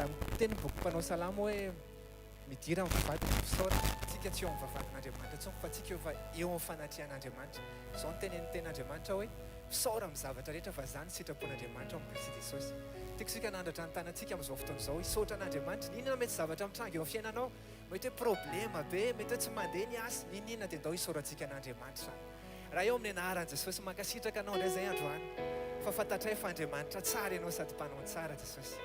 raha teny boky mpanao salamo hoe midira amin'ny vavady fisaora tsika tsy eo amin'ny vavatin'Andriamanitra tsony fa tsika efa eo amin'ny fanatrehan'Andriamanitra. Izao no tenen'ny ten'Andriamanitra hoe fisaora amin'ny zavatra rehetra fa zany sitrapon'Andriamanitra amin'ny Kristy Jesosy. Tiako sika nandratra ny tanantsika amin'izao fotoana izao hisaotra an'Andriamanitra. Inona mety zavatra mitranga eo amin'ny fiainanao? Mety hoe problema be, mety hoe tsy mandeha ny asa, inona dia ndao hisaorantsika an'Andriamanitra. Raha eo amin'ny anaran'i Jesosy mankasitraka anao indray izay androany fa fantatray fa Andriamanitra tsara ianao sady mpanao tsara Jesosy.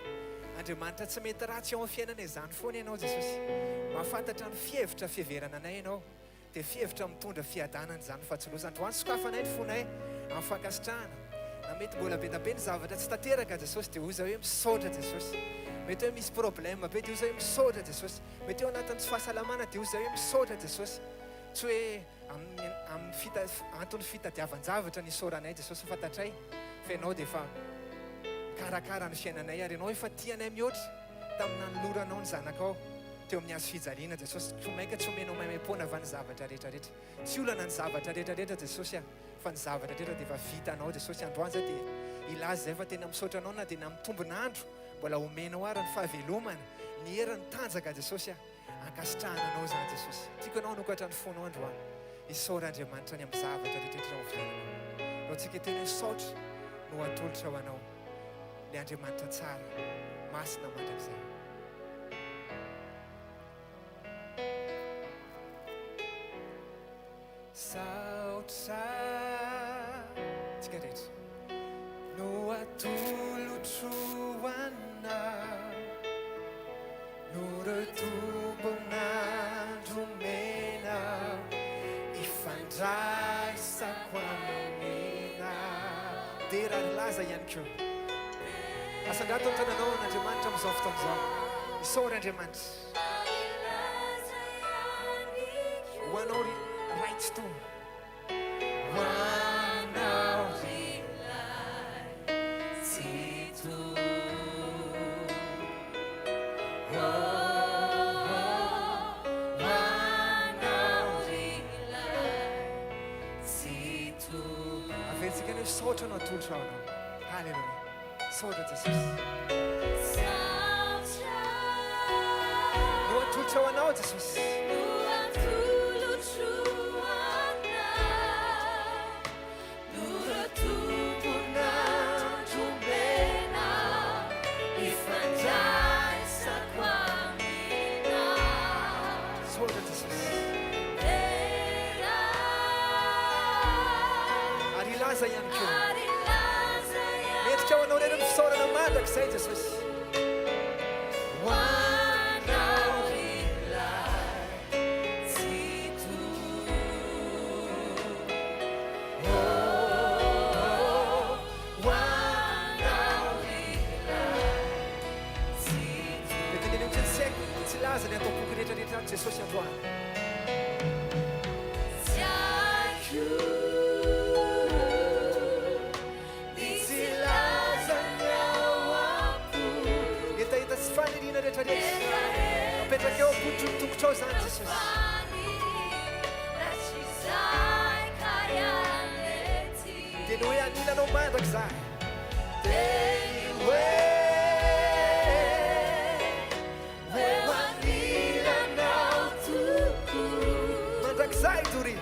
Andriamanitra tsy mety ratsy eo amin'ny fiainana izany foana ianao Jesosy. Mahafantatra ny fihevitra fiheverana anay ianao dia fihevitra mitondra fiadanana izany fahatsiloza. Androany sokafanay ny fonay amin'ny fankasitrahana. Na mety mbola be ny zavatra tsy tanteraka Jesosy dia oza hoe misaotra Jesosy. Mety hoe misy problème be dia oza hoe misaotra Jesosy. Mety hoe anatin'ny tsy fahasalamana dia oza hoe misaotra Jesosy. Tsy hoe antony fitadiavan-javatra ny isaoranay Jesosy fantatray fa ianao dia efa karakara ny fiainanay ary ianao efa tianay mihoatra tamina noloranao ny zanakao teo amin'ny azo fijaliana Jesosy. Tsy maika tsy omenao maimai-poana va ny zavatra rehetrarehetra. Tsy olana ny zavatra rehetrarehetra Jesosy fa ny zavatra rehetra dia efa vitanao Jesosy. Androany zay dia ilaza zay fa tena misaotra anao na dia na mitombonandro mbola omenao ary ny fahavelomana ny heriny tanjaka Jesosy ankasitrahana anao zany Jesosy. Tiako anao nokatra ny fonao androany isaora Andriamanitra ny amin'ny zavatra rehetrarehetra ao fiainana. Raha tsika tena isaotra no atolotra ho anao ny Andriamanitra tsara masina mandrakizay. Saotra tsika rehetra no atolotro anao no retombonandro mena ifandraisako amina. Dia raha laza ihany koa asangato tananao n'Andriamanitra amin'izao fotoana izao. Isaora Andriamanitra ho anao ray tsy to. Ho anao tsy to. Avetsika ny saotra no atolotra ao anao. Halleluja. Saotra Jesosy. No atolotra ho anao Jesosy. Say Jesus. Jesus androany. Ita tsy fanirina rehetrarehetra apetraka eo ampototry ny tongotrao zany Jesosy. Dia ny hoe anilanao mandraka zany. Mandrakizay dori.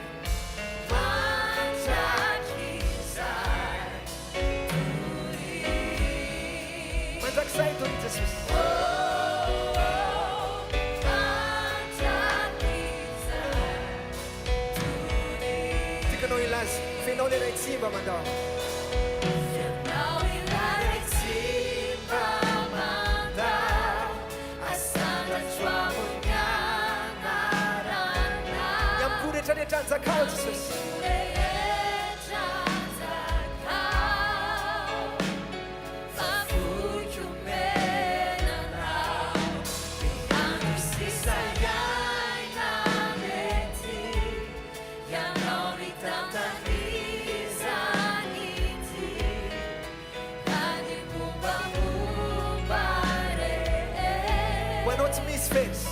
Mandrakizay dori Jesus. Tikanao ilazy, fenao le ray tsimba mandao. Tranzakao Jesus. Why not miss face?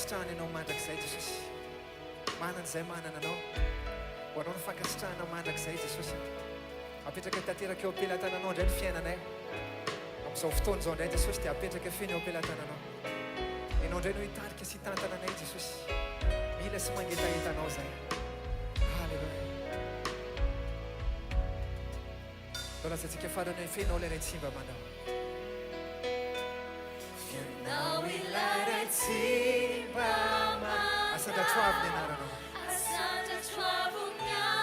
Anao mandrakizay Jesosy. manan'izay manana anao ho anao ny fankasitrahana mandrakizay Jesosy apetraka tanteraka eo am-pelantananao indray ny fiainanay amin'izao fotoana izao indray Jesosy dia apetraka feno eo am-pelantananao ianao indray no hitarika sy hitantana anay Jesosy mila sy mangetahetanao zay halleloia lazatsika farany fenao ilay ray tsimba manao fianao ilay ray tsimba asandratroavy ny anaranao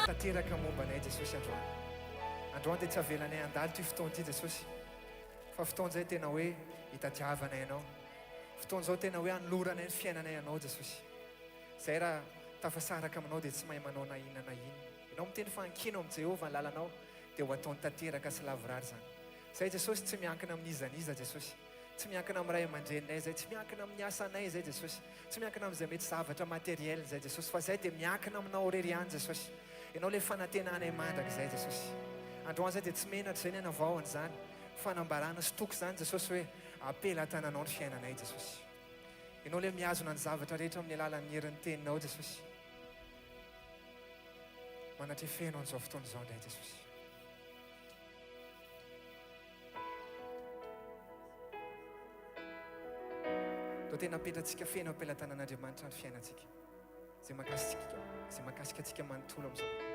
tanteraka momba anay Jesosy androany dia tsy avelanay andalo ty fotoana ty Jesosy fa fotoana zay tena hoe hitadiavanay anao fotoana zao tena hoe anoloranay ny fiainanay anao Jesosy zay raha tafasaraka aminao dia tsy mahay manao na inona na ino ianao miteny fankino amin'i Jehovah ny lalanao dia ho ataony tanteraka sy lavorary zany zay Jesosy tsy miankina amin'izaniza Jesosy tsy miankina amin'ny ray aman-dreninay zay tsy miankina amin'ny asanay zay Jesosy tsy miankina amin'izay mety zavatra materiel zay Jesosy fa zay dia miankina aminao rery ihany Jesosy ianao le fanantenanay mandrakizay Jesosy androany zay dia tsy menatra zay ny anavaoany zany fanambarana sy toko zany Jesosy hoe apela-tananao ny fiainanay Jesosy ianao le miazona ny zavatra rehetra amin'ny alalan'ny herin'ny teninao Jesosy manatrefenao an'izao fotoana izao indray Jesosy do tena apetratsika feno apela-tanan'Andriamanitra ny fiainantsika zay mahakasika atsika manontolo amin'izao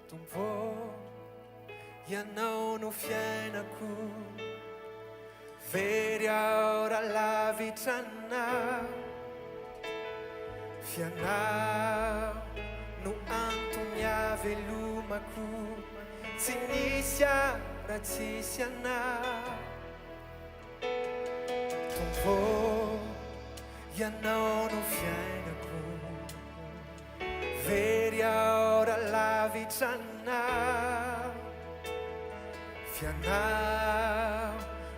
Tompo ianao no fiainako very aho raha lavitrana fianao no antony avelomako tsy nisy aho raha tsisy anao Tompo ianao no fiainako very aho raha lavitrana fianao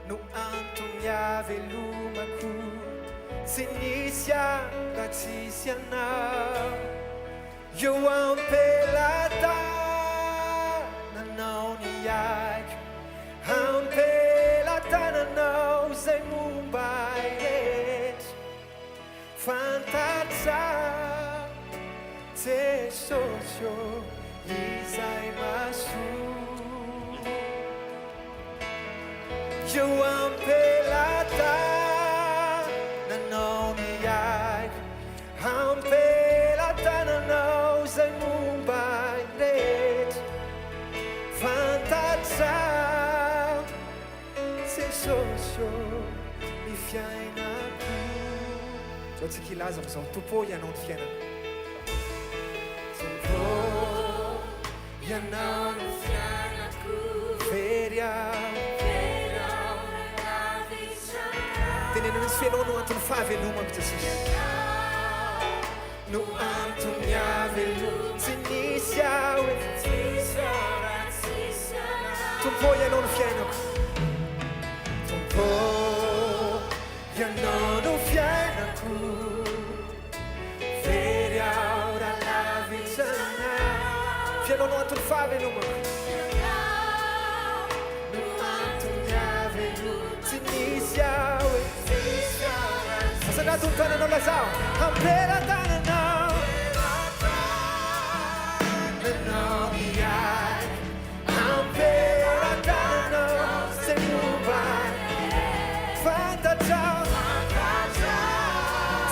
no antony avelomako tsy nisy aho raha tsisy anao eo am-pelatananao ny aiko am-pelatananao zay momba rehetra fantatra Jesosy izay masoa eo am-pelatananao ny aiko am-pelatananao zay momba rehetra fantatra Jesosy ny fiainako zao tsika ilaza amin'izao Tompo ianao ny fiainako Tompo ianao ny fiainako very aho tenenana izy fenao no antony fahavelomako Jesosy no antony avelomako tsy nisy aho Tompo ianao no fiainako Tompo ianao no fiainako very aho raha lavitrana fianao no antony fahavelomako no antony avelomako tsy nisy aho Sanatong tananao lazao am-pelatananao nanao ny aiko am-pelatananao zay momba fantatra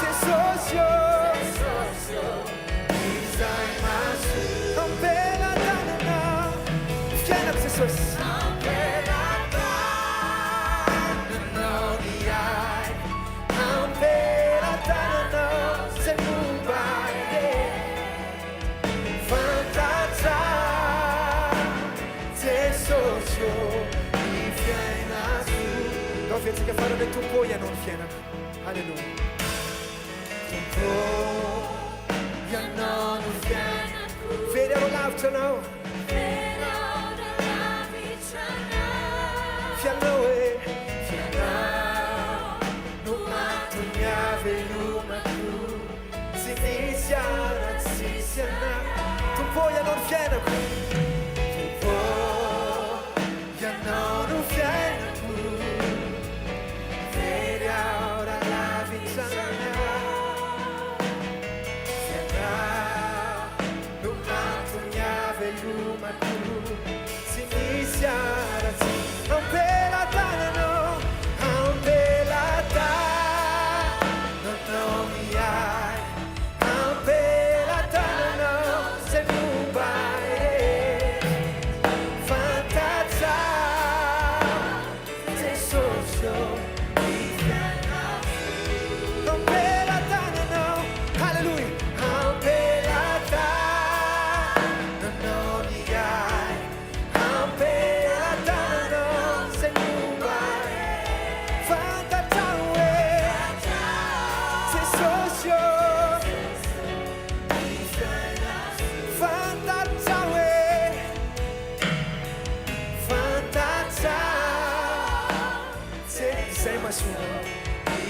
Jesosy izay masoa am-pelatananao fiainako Jesosy Fiantsika farany Tompo ianao ny fiainako halleloia Tompo ianao no fiainako very aho lavitra anao fianao fianao no antony avelomako fiainako ianao no fiainako very aho rahalavitsana fianao no antony avelomako tsy misy aratsy ampelantananao ampelantananao miay ampelantananao zay momba fantatsa Jesosio ampelantananao halleluja ampelantananao miay ampelantananao zay momba fantatsa Jesosio fantatsa fantatsa izay masoa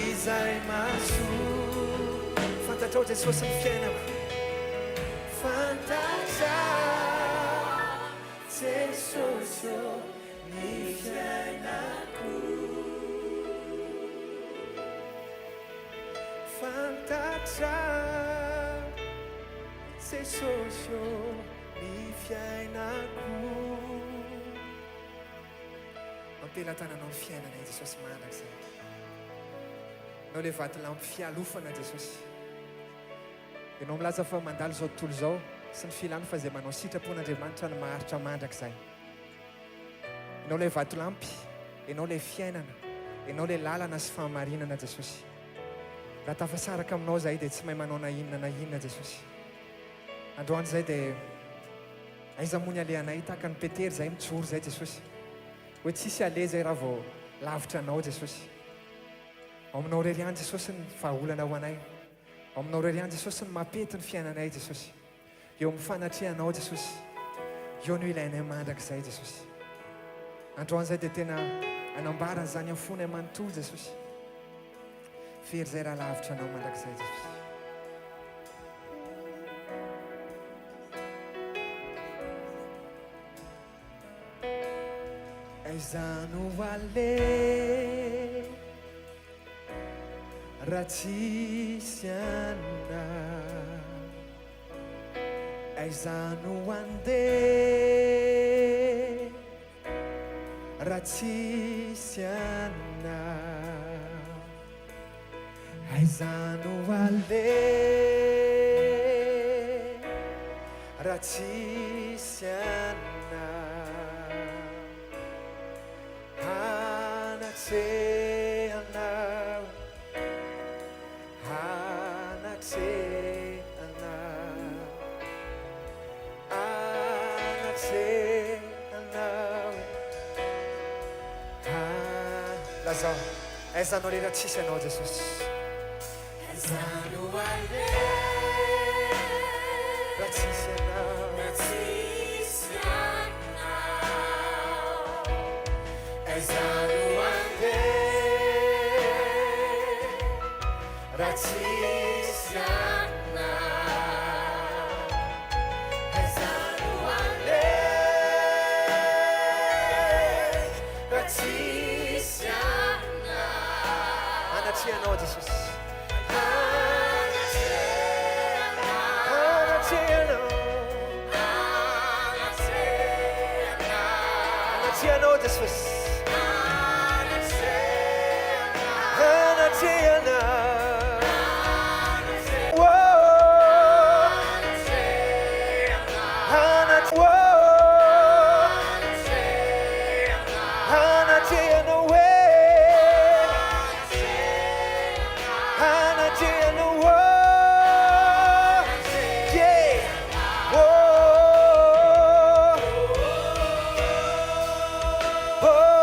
izay masoa fantatrao Jesosy ny fiainako fantatsa Jesosy ny fiainako fantatsa Jesosy ny fiainako ampelantananao ny fiainanay Jesosy manaka zay anao le vatolampy fialofana Jesosy ianao milaza fa mandalo zao tontolo zao sy ny filany fa zay manao sitrapon'Andriamanitra ny maharitra mandrak'izay ianao le vatolampy ianao le fiainana ianao le lalana sy fahamarinana Jesosy raha tafasaraka aminao zay dia tsy mahay manao na inona Jesosy androany zay dia aiza mony alehanay tahaka ny Petery zay mijoro zay Jesosy hoe tsisy ale zay raha vao lavitra anao Jesosy ao aminao rery any Jesosy ny vahaolana ho anay ao aminao rery any Jesosy ny mampety ny fiainanay Jesosy eo amin'ny fanatrehanao Jesosy eo no ilainay mandrak'izay Jesosy androany zay dia tena anambarany zany amin'ny fonay manontolo Jesosy fery zay raha lavitra anao mandrak'izay Jesosy aiza no ale raha tsisy anao aiza no andeha raha tsisy anao aiza no ale raha tsisy anao Hanatse anao Hanatse anao Hanatse anao Lazao aiza anao le raha tsisy anao Jesosy aiza no ale raha tsisy anao aiza no andeha raha tsisy anao aiza no andeha raha tsisy anao anatrehanao Jesosy anatrehanao Jesosy Oh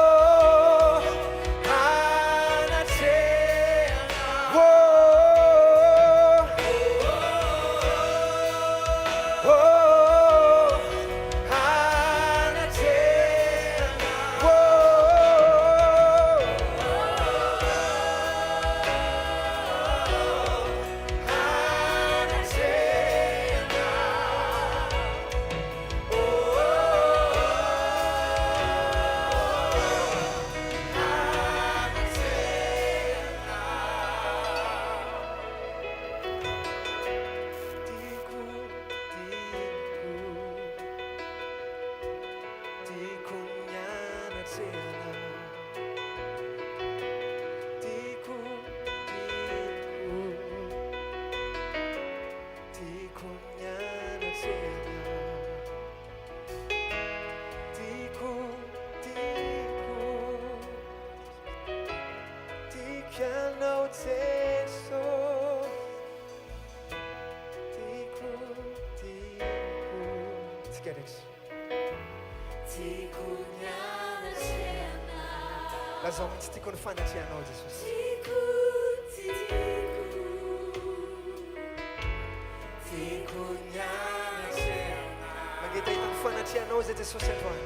Lazao mihitsy tiako ny fanatrehanao Jesosy. Mangitahita ny fanatrehanao zay Jesosy androany.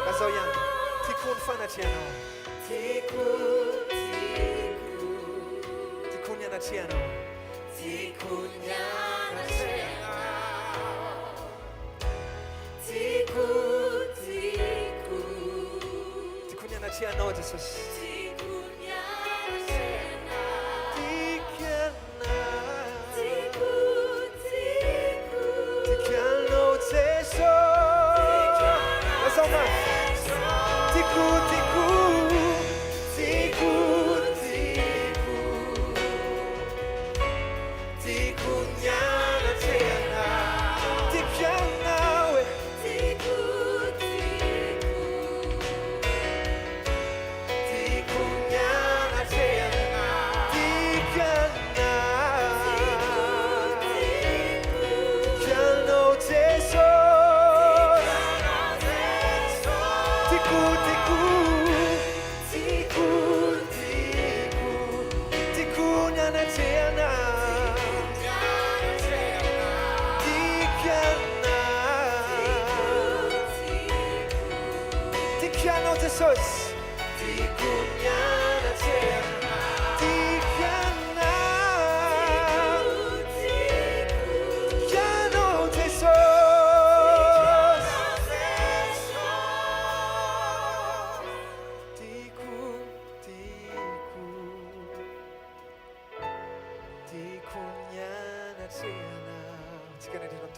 Lazao ihany, tiako ny fanatrehanao. Tiako ny anatrehanao. Tiako ny anatrehanao Jesosy.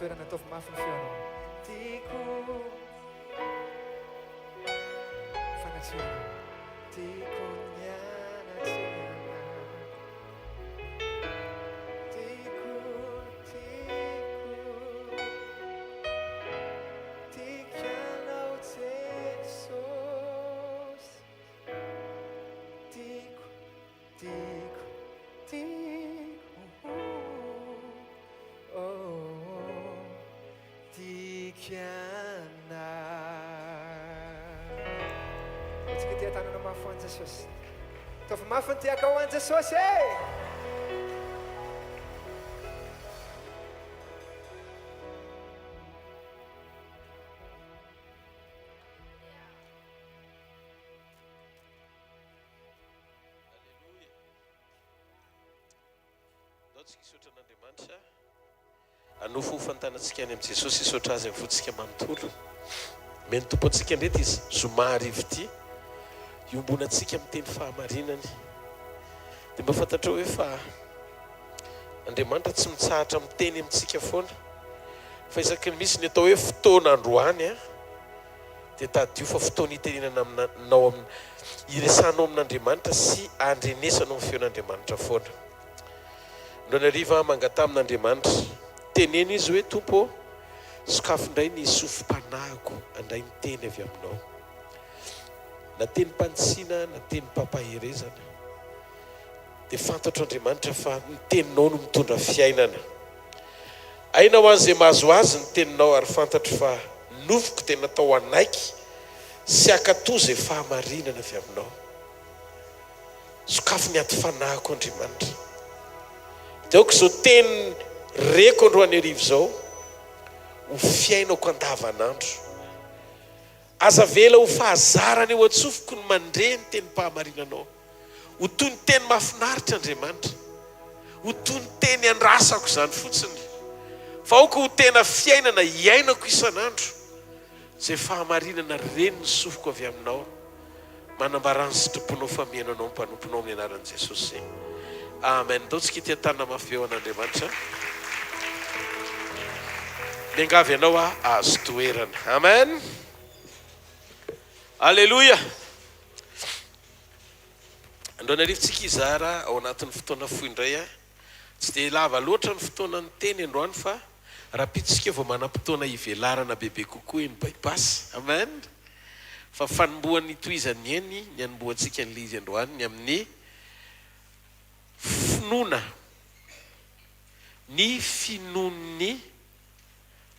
Toerana ataovy mafy ny feonao. Tiako fanatrehanao. Tiako ny anatrehanao. Tiako anao Jesosy. Tiako Tsika tia tanana mafy ho an'i Jesosy. Ataovy mafy ny tiaka ho an'i Jesosy e! Tsika isotra an'Andriamanitra hanofo fantanantsika any amin'i Jesosy isotra azy amin'ny fotsika manontolo. Meny tompo antsika ndreto izy Zoma arivo ity iombonantsika amin'ny teny fahamarinany. Dia mba fantatra hoe fa Andriamanitra tsy mitsahatra amin'ny teny amintsika foana fa isaky ny misy ny atao hoe fotoana androany dia tadio fa fotoana itenenana aminao iresanao amin'Andriamanitra sy andrenesanao amin'ny feon'Andriamanitra foana. Andro anariva mangata amin'Andriamanitra teneny izy hoe tompo sokafo indray ny sofim-panahiko andray ny teny avy aminao, na teny mpantsiana na teny mpampaherezana, dia fantatro Andriamanitra fa ny teninao no mitondra fiainana. Aina ho an'izay mahazo azy ny teninao ary fantatro fa nofoko tena tao anaiky sy akatò izay fahamarinana avy aminao. Sokafo ny aty fanahiko Andriamanitra. Daoko izao teny reko androany arivo izao ho fiainako andavanandro. Aza vela ho fahazarany eo atsofoko ny mandre ny teny mpahamarinanao. Ho toy ny teny mahafinaritra Andriamanitra. Ho toy ny teny andrasako izany fotsiny. Fa aoko ho tena fiainana iainako isanandro. Izay fahamarinana reny ny sofoko avy aminao. Manambarany sy tomponao famiananao mpanomponao amin'ny anaran'i Jesosy. Amen. Dao tsika tia tanana mafy eo an'Andriamanitra. miangavy ianao azo toerana. Amen. Alleluia. Androany arivotsika izara ao anatin'ny fotoana foy indray tsy dia lava loatra ny fotoana ny teny androany fa rapitsika vao manam-potoana ivelarana bebe kokoa ny baibasy. Amen. Fa fanomboan'ny toizany eny ny anomboantsika ny lizy androany ny amin'ny finoana ny finoan'ny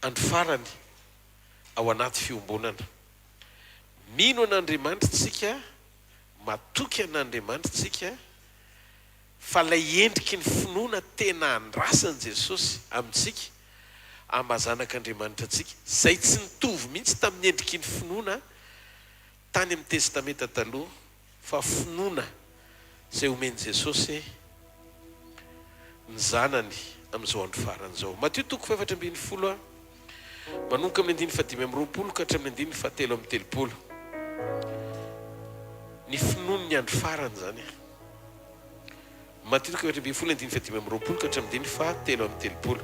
andro farany ao anaty fiombonana. Mino an'Andriamanitra tsika, matoky an'Andriamanitra tsika fa lay endriky ny finoana tena andrasany Jesosy amintsika amazanak'Andriamanitra tsika, zay tsy nitovy mihitsy tamin'ny endriky ny finoana tany amin'ny testamenta taloha, fa finoana zay omeny Jesosy ny zanany amin'izao andro farany zao. Mateo 4:12 manomboka amin'ny 5:20 ka hatramin'ny 7:30. Ny finoan'ny andro farany zany. Mateo 4:20 ka hatramin'ny 7:30.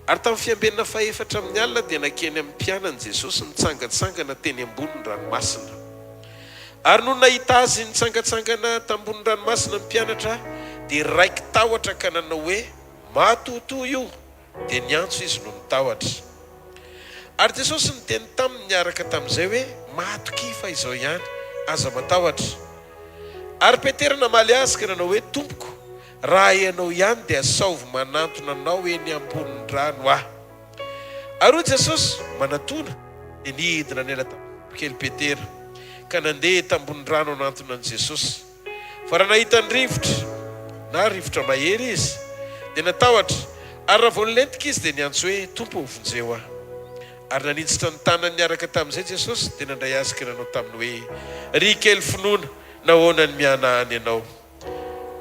Ary tamin'ny fiambenana fahaefatra amin'ny alina dia nakeny amin'ny mpianany Jesosy mitsangatsangana teny ambonin'ny ranomasina. Ary no nahita azy nitsangatsangana tambonin'ny ranomasina ny mpianatra dia raiky tahotra ka nanao hoe matotoa io, dia niantso izy no nitahotra. Ary Jesosy niteny taminy niaraka tamin'izay hoe matoky fa izao ihany aza matahotra. Ary Petera namaly azy ka nanao hoe tompoko, raha ianao ihany dia asaovy manantona anao eny ambonin'ny rano aho. Ary hoy Jesosy manatona dia nidina ny ela kely Petera ka nandeha tambony rano anantona an' Jesosy. Fa raha nahita ny rivotra na rivotra mahery izy dia natahotra. Ary raha vao nilentika izy dia niantso hoe tompo vonjeo aho. Ary nanintsitra ny tanany niaraka tamin'izay Jesosy dia nandray azy ka nanao taminy hoe ry kely finoana, nahoana ny mianahany ianao.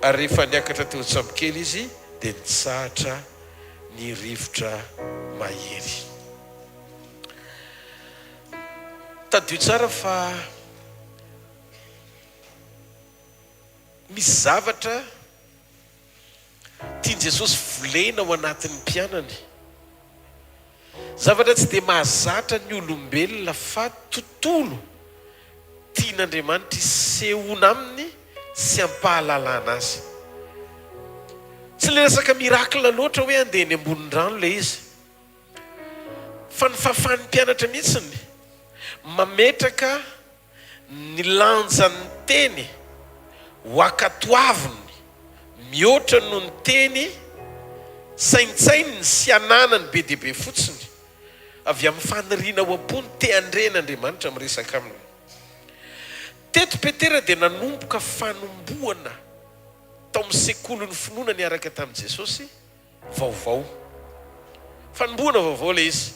Ary rehefa niakatra teo tsambokely izy dia nitsahatra ny rivotra mahery. Tadio tsara fa misy zavatra tiany Jesosy volena ao anatin'ny mpianany, zavatra tsy dia mahazatra ny olombelona fa tontolo tian'Andriamanitra isehoana aminy sy ampahalalana azy. Tsy le resaka mirakla loatra hoe andeha ny ambonin'ny rano le izy, fa ny fahafahan'ny mpianatra mihitsiny mametraka ny lanjan'ny teny ho akatoaviny mihoatra no ny teny saintsainy sy ananany be dia be fotsiny avy amin'ny faniriana ao am-pony te andren'Andriamanitra miresaka aminy. Teto Petera dia nanomboka fanomboana tao amin'ny sekolon'ny finoana niaraka tamin'i Jesosy vaovao. Fanomboana vaovao le izy.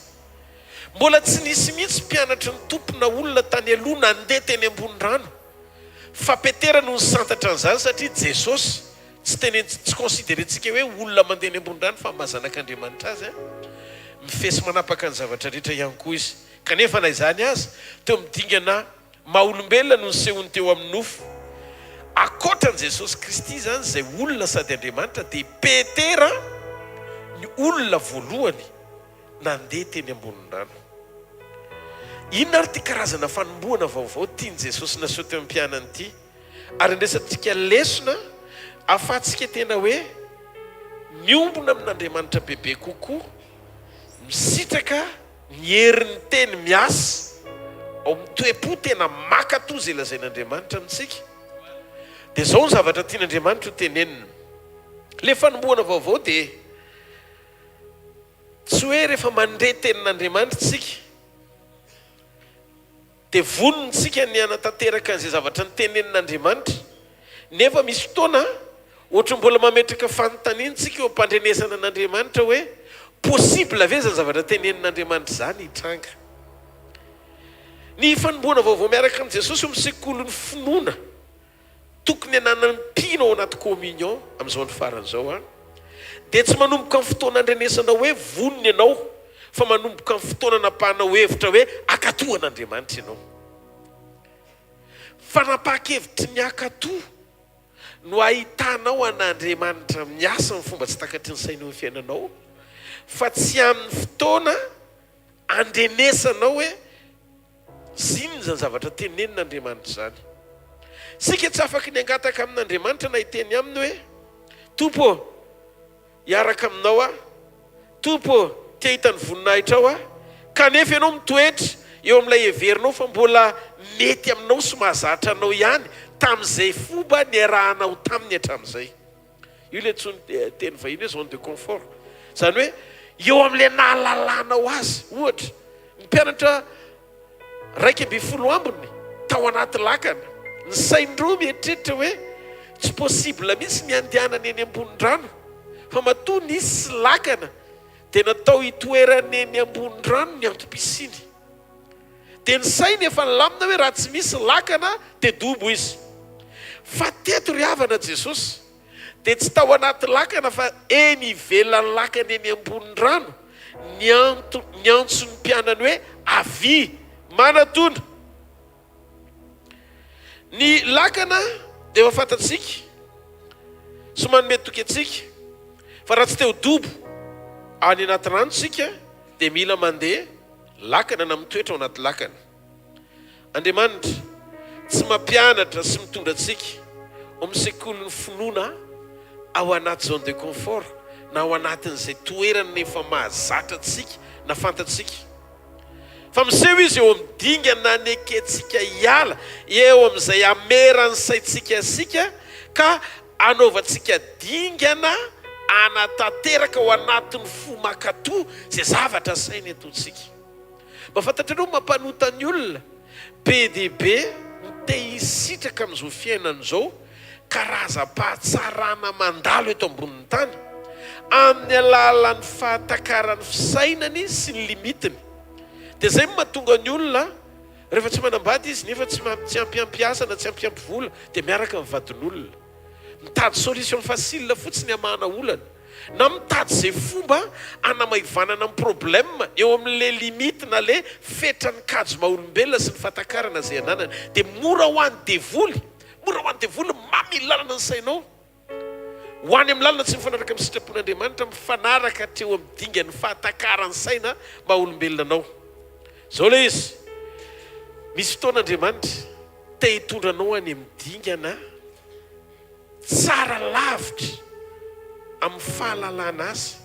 Mbola tsy nisy mihitsy mpianatra ny tompona olona tany aloha nandeha teny ambony rano. Fa Petera no nisantatra an'izany satria Jesosy tsy konsiderentsika hoe olona mandeha ny ambony rano fa mazanak'Andriamanitra azy. Mifesy manapaka ny zavatra rehetra ihany koa izy. Kanefa na izany azy teo midingana maha-olombelona no nisehony teo amin'ny nofo. Akoatran' Jesosy Kristy zany zay olona sady Andriamanitra dia Petera ny olona voalohany nandeha teny ambonin'ny rano. Inona ary ty karazana fanomboana vaovao tiany Jesosy naseho teo amin'ny mpianany ity? Ary ndraisantsika lesona ahafahantsika tena hoe miombona amin'Andriamanitra bebe kokoa, misitraka ny herin'ny teny miasa ao amin'ny toe-po tena makatoa izay lazain'Andriamanitra amintsika. Dia izao ny zavatra tian'Andriamanitra ho tenenina. Le fanomboana vaovao dia tsy hoe rehefa mandre tenin'Andriamanitra tsika dia vonintsika ny anatanteraka an'izay zavatra ny tenenin'Andriamanitra, nefa misy fotoana ohatra mbola mametraka fanontaniantsika eo am-pandrenesana an'Andriamanitra hoe possible ve zany zavatra tenenin'Andriamanitra zany hitranga. Ny fanomboana vaovao miaraka amin'i Jesosy eo amin'ny sekolon'ny finoana tokony ananam-pino ao anaty communion amin'izao andro farany izao dia tsy manomboka amin'ny fotoana andrenesana hoe voniny ianao, fa manomboka amin'ny fotoana napahanao hevitra hoe akatoa an'Andriamanitra ianao. Fa napaka-hevitry ny akatoa no ahitanao an'Andriamanitra miasa amin'ny fomba tsy takatry ny sainao ny fiainanao, fa tsy amin'ny fotoana andrenesanao hoe ziny zany zavatra tenenin'Andriamanitra zany. Sika tsy afaka ny angataka amin'Andriamanitra na hiteny aminy hoe tompo hiaraka aminao a, tompo te hitany voninahitra ao a, kanefa ianao mitoetra eo amin'ilay heverinao fa mbola mety aminao sy mahazatra anao ihany tamin'izay fomba niarahanao taminy hatramin'izay. Io le teny vahiny hoe zone de confort. Zany hoe eo amin'ilay nahalalanao azy. Ohatra, ny mpianatra 12 ambiny tao anaty lakana, ny saindreo mieritreritra hoe tsy possible mihitsy ny andehanany eny ambony rano, fa matoa nisy lakana dia natao hitoerany eny ambony rano ny antom-pisiny. Dia ny sainy efa nilamina hoe raha tsy misy lakana dia dobo izy. Fa teto ry havana Jesosy dia tsy tao anaty lakana fa eny ivelan'ny lakana eny ambony rano ny antsony mpianany hoe avy manatona. Ny lakana dia efa fantatsika sy manome toky antsika fa raha tsy teo dobo any anaty rano tsika dia mila mandeha lakana na mitoetra ao anaty lakana. Andriamanitra tsy mampianatra sy mitondra antsika amin'ny sekolin'ny finoana ao anaty zone de confort na ao anatin'izay toerana nefa mahazatra antsika na fantatsika. Fa miseho izy eo amin'ny dingana nekentsika hiala eo amin'izay amerany saintsika asika ka anaovantsika dingana anatanteraka ao anatin'ny fo makatoa izay zavatra sainy ataontsika. Mba fantatrareo mampanota ny olona be dia be te hisitraka amin'izao fiainana izao karazam-pahatsarana mandalo eto ambonin'ny tany amin'ny alalan'ny fahatakarany fisainany sy ny limitiny. Dia zay mahatonga ny olona rehefa tsy manambady izy nefa tsy ampiampiasa na tsy ampiampivola dia miaraka mivadin'olona, mitady solution facile fotsiny hamahana olana na mitady zay fomba anamaivanana amin'ny problème eo amin'le limite na le fetrany kajo maha-olombelona sy ny fahatakarana zay ananany. Dia mora ho an'ny devoly mamilalana ny sainao ho any amin'ny lalana tsy mifanaraka amin'ny sitrapon'Andriamanitra, mifanaraka hatreo amin'ny dingan'ny fahatakarany saina maha-olombelona anao. Zao le izy misy fotoan'Andriamanitra te hitondranao any amin'ny dingana tsara lavitra amin'ny fahalalana azy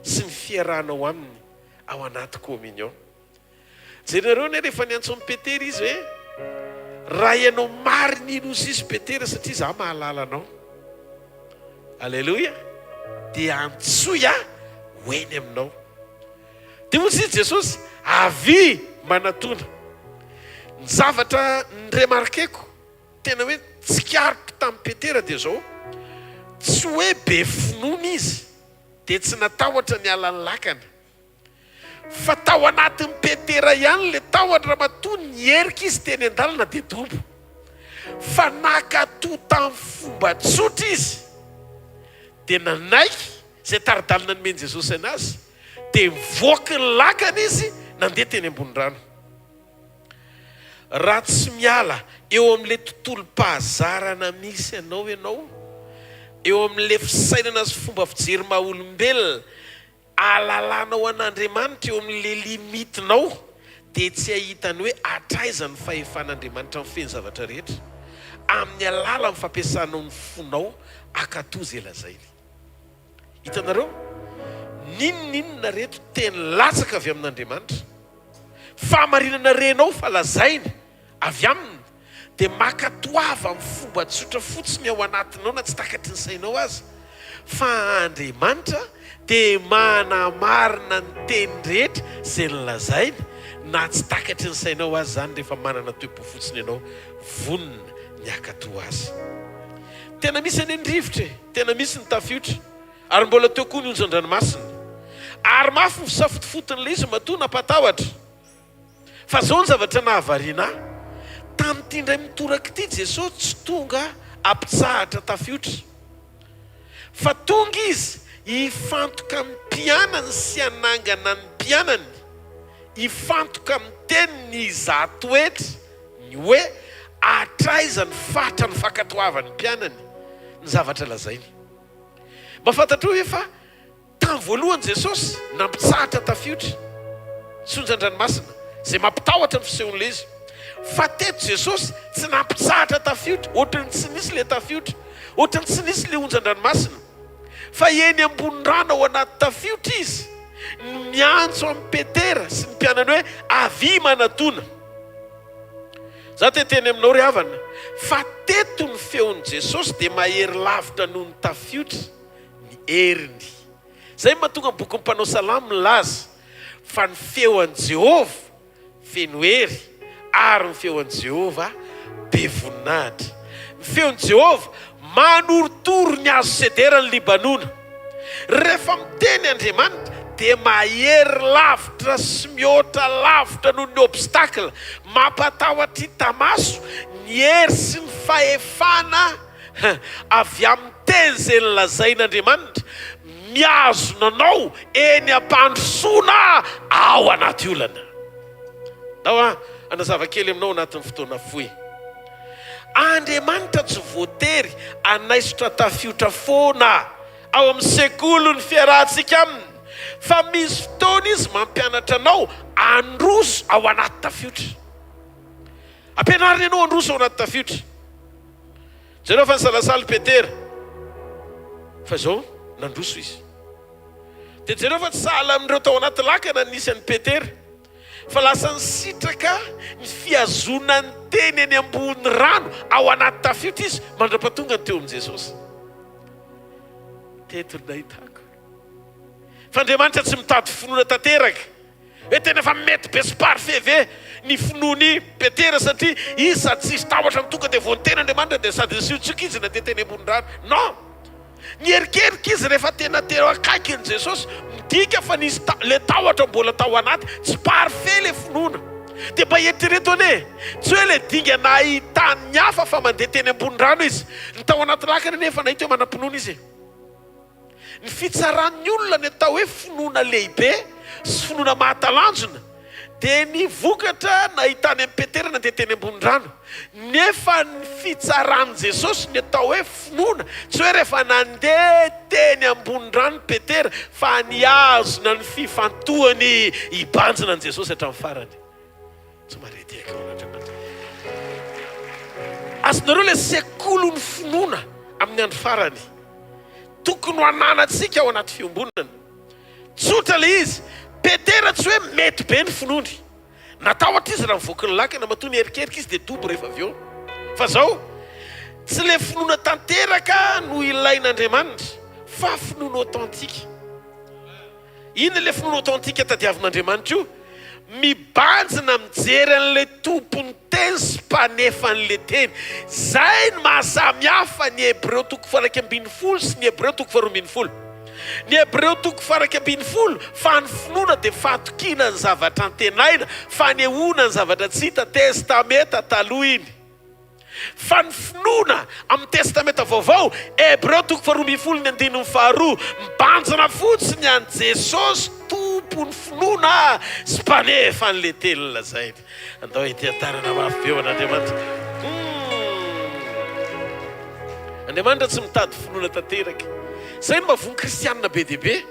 sy ny fiarahanao aminy ao anaty communion. Jerareo ne rehefa niantson'ny Petera izy hoe raha ianao mariny inosy izy Petera satria za mahalala anao. Alleluia. Dia antsoia hoeny aminao. Dia moa izy Jesosy avy manatona. Ny zavatra nyremarkeko tena hoe tsikariko tamin'ny Petera dia zao, tsy hoe be finoana izy dia tsy natahotra ny alan'ny lakana, fa tao anatin'ny Petera ihany le tahotra matoa ny herika izy teny an-dalana dia dobo. Fa nakatoa tamin'ny fomba tsotra izy dia nanaiky izay taridalina nomeny Jesosy anazy dia mivoaka ny lakana izy nandeha teny ambony rano. Raha tsy miala eo amin'ilay tontolo-pahazarana misy ianao eo amin'ilay fisainana sy fomba fijery maha-olombelona alalanao an'Andriamanitra eo amin'ilay limitinao dia tsy ahitany hoe atraizany fahefan'Andriamanitra amin'ny feny zavatra rehetra amin'ny alala amin'ny fampiasanao ny fonao akatoa izay lazainy. Hitanareo ninona reto teny latsaka avy amin'Andriamanitra, fahamarinana renao fa lazainy avy aminy dia makatoava amin'ny fomba tsotra fotsiny ao anatinao na tsy takatry ny sainao azy, fa Andriamanitra dia manamarina ny teny rehetra izay nilazainy na tsy takatry ny sainao azy zany rehefa manana toe-po fotsiny ianao vonina ny akatoa azy. Tena misy any andrivotra, tena misy ny tafiotra, ary mbola teo koa ny onjan-dranomasina, ary mafy misafotifotiny le izy matoa nampatahotra. Fa zao ny zavatra nahavariana tamin'ity indray mitoraka ity Jesosy tsy tonga ampitsahatra tafiotra, fa tonga izy hifantoka amin'ny mpianany sy hanangana ny mpianany, hifantoka amin'ny teniny iza-toetra ny hoe atraizany fatra ny fankatoavany mpianany ny zavatra lazainy. Mba fantatrao hoe fa tamin'ny voalohany Jesosy nampitsahatra tafiotra. sonjan-dranomasina zay mampitahotra ny fisehoan'le izy. Fa teto Jesosy tsy nampitsahatra tafiotra, ohatrany tsy nisy le tafiotra, ohatrany tsy nisy le onjan-dranomasina, fa eny ambony rano ao anaty tafiotra izy no miantso amin'ny Petera sy ny mpianany hoe avy manatona. Za teteny aminao ry havana, fa teto ny feon'i Jesosy dia mahery lavitra noho ny tafiotra ny heriny. Zay mahatonga ny bokin'ny mpanao salamo milaza fa ny feon'i Jehova feno hery ary ny feon'i Jehova be voninahitra. Ny feon'i Jehova manorotoro ny hazo sedera ny libanona. Rehefa miteny Andriamanitra dia mahery lavitra sy mihoatra lavitra noho ny obstacle, mampatahotra hita maso ny hery sy ny fahefana avy amin'ny teny izay nolazain'Andriamanitra miazona anao eny am-pandrosoana ao anaty olana. Nao anazava kely aminao anatin'ny fotoana fohy. Andriamanitra tsy voatery anaisotra tafiotra foana ao amin'ny sekoly ny fiarahantsika aminy, fa misy fotoana izy mampianatra anao androso ao anaty tafiotra. Ampianariny ianao androso ao anaty tafiotra. Jereo fa nisalasala Petera, fa zao nandroso izy. Dia jereo fa tsy sahala amin'ireo tao anaty lakana nisy an'i Petera, fa lasa nisitraka ny fiazonany teny eny ambony rano ao anaty tafiotra izy mandra-pahatonga ny teo amin'i Jesosy. Teto ny nahitako. Fa Andriamanitra tsy mitady finoana tanteraka hoe tena efa mety be sy parfait ve ny finoany Petera, satria izy sady tsisy tahotra ny tonga dia vao niteny Andriamanitra dia sady siotsika izy na dia teny ambony rano. Non, nierikerika izy rehefa tena teo akaiky ny Jesosy, midika fa nisy le tahotra mbola tao anaty, tsy parfait le finoana. Dia mba eritrereto ane, tsy hoe le dinga nahitany hafa fa mandeha teny ambony rano izy, ny tao anaty lakana nefa nahita hoe manam-pinoana izy. Ny fitsaran'ny olona ny atao hoe finoana lehibe sy finoana mahatalanjona dia ny vokatra nahitany amin'ny Petera nandeha teny ambony rano. Nefa ny fitsaran'i Jesosy ny atao hoe finoana tsy hoe rehefa nandeha teny ambony rano Petera, fa niazona ny fifantohany hibanjina an'i Jesosy hatramin'ny farany. Tsy marediaka ao an'Andriamanitra. Azonareo le sekolon'ny finoana amin'ny andro farany tokony ho ananantsika ao anaty fiombonana. Tsotra le izy, Petera tsy hoe mety be ny finoany, natahotra izy raha mivoaka ny lakana matoa ny erikerika izy dia dobo rehefa avy eo. Fa zao tsy le finoana tanteraka no ilain'Andriamanitra, fa finoana authentique. Iny le finoana authentique tadiavin'Andriamanitra io? Mibanjina mijery an'le tompony teny sy mpanefa an'le teny. Zay ny mahasamihafa ny Hebreo 1:12 sy ny Hebreo 2:12. Ny Hebreo 1:12 fa ny finoana dia fahatokiana ny zavatra antenaina, fanehoana ny zavatra tsy hita, testameta taloha iny. Fa ny finoana amin'ny testameta vaovao, Hebreo 2:12, mibanjina fotsiny an Jesosy tompony finoana sy mpanefa an'le teny lazainy. Andao hitiatarana mafy be ho an'Andriamanitra. Andriamanitra tsy mitady finoana tanteraka. Zay no mahavon'ny kristianina be dia be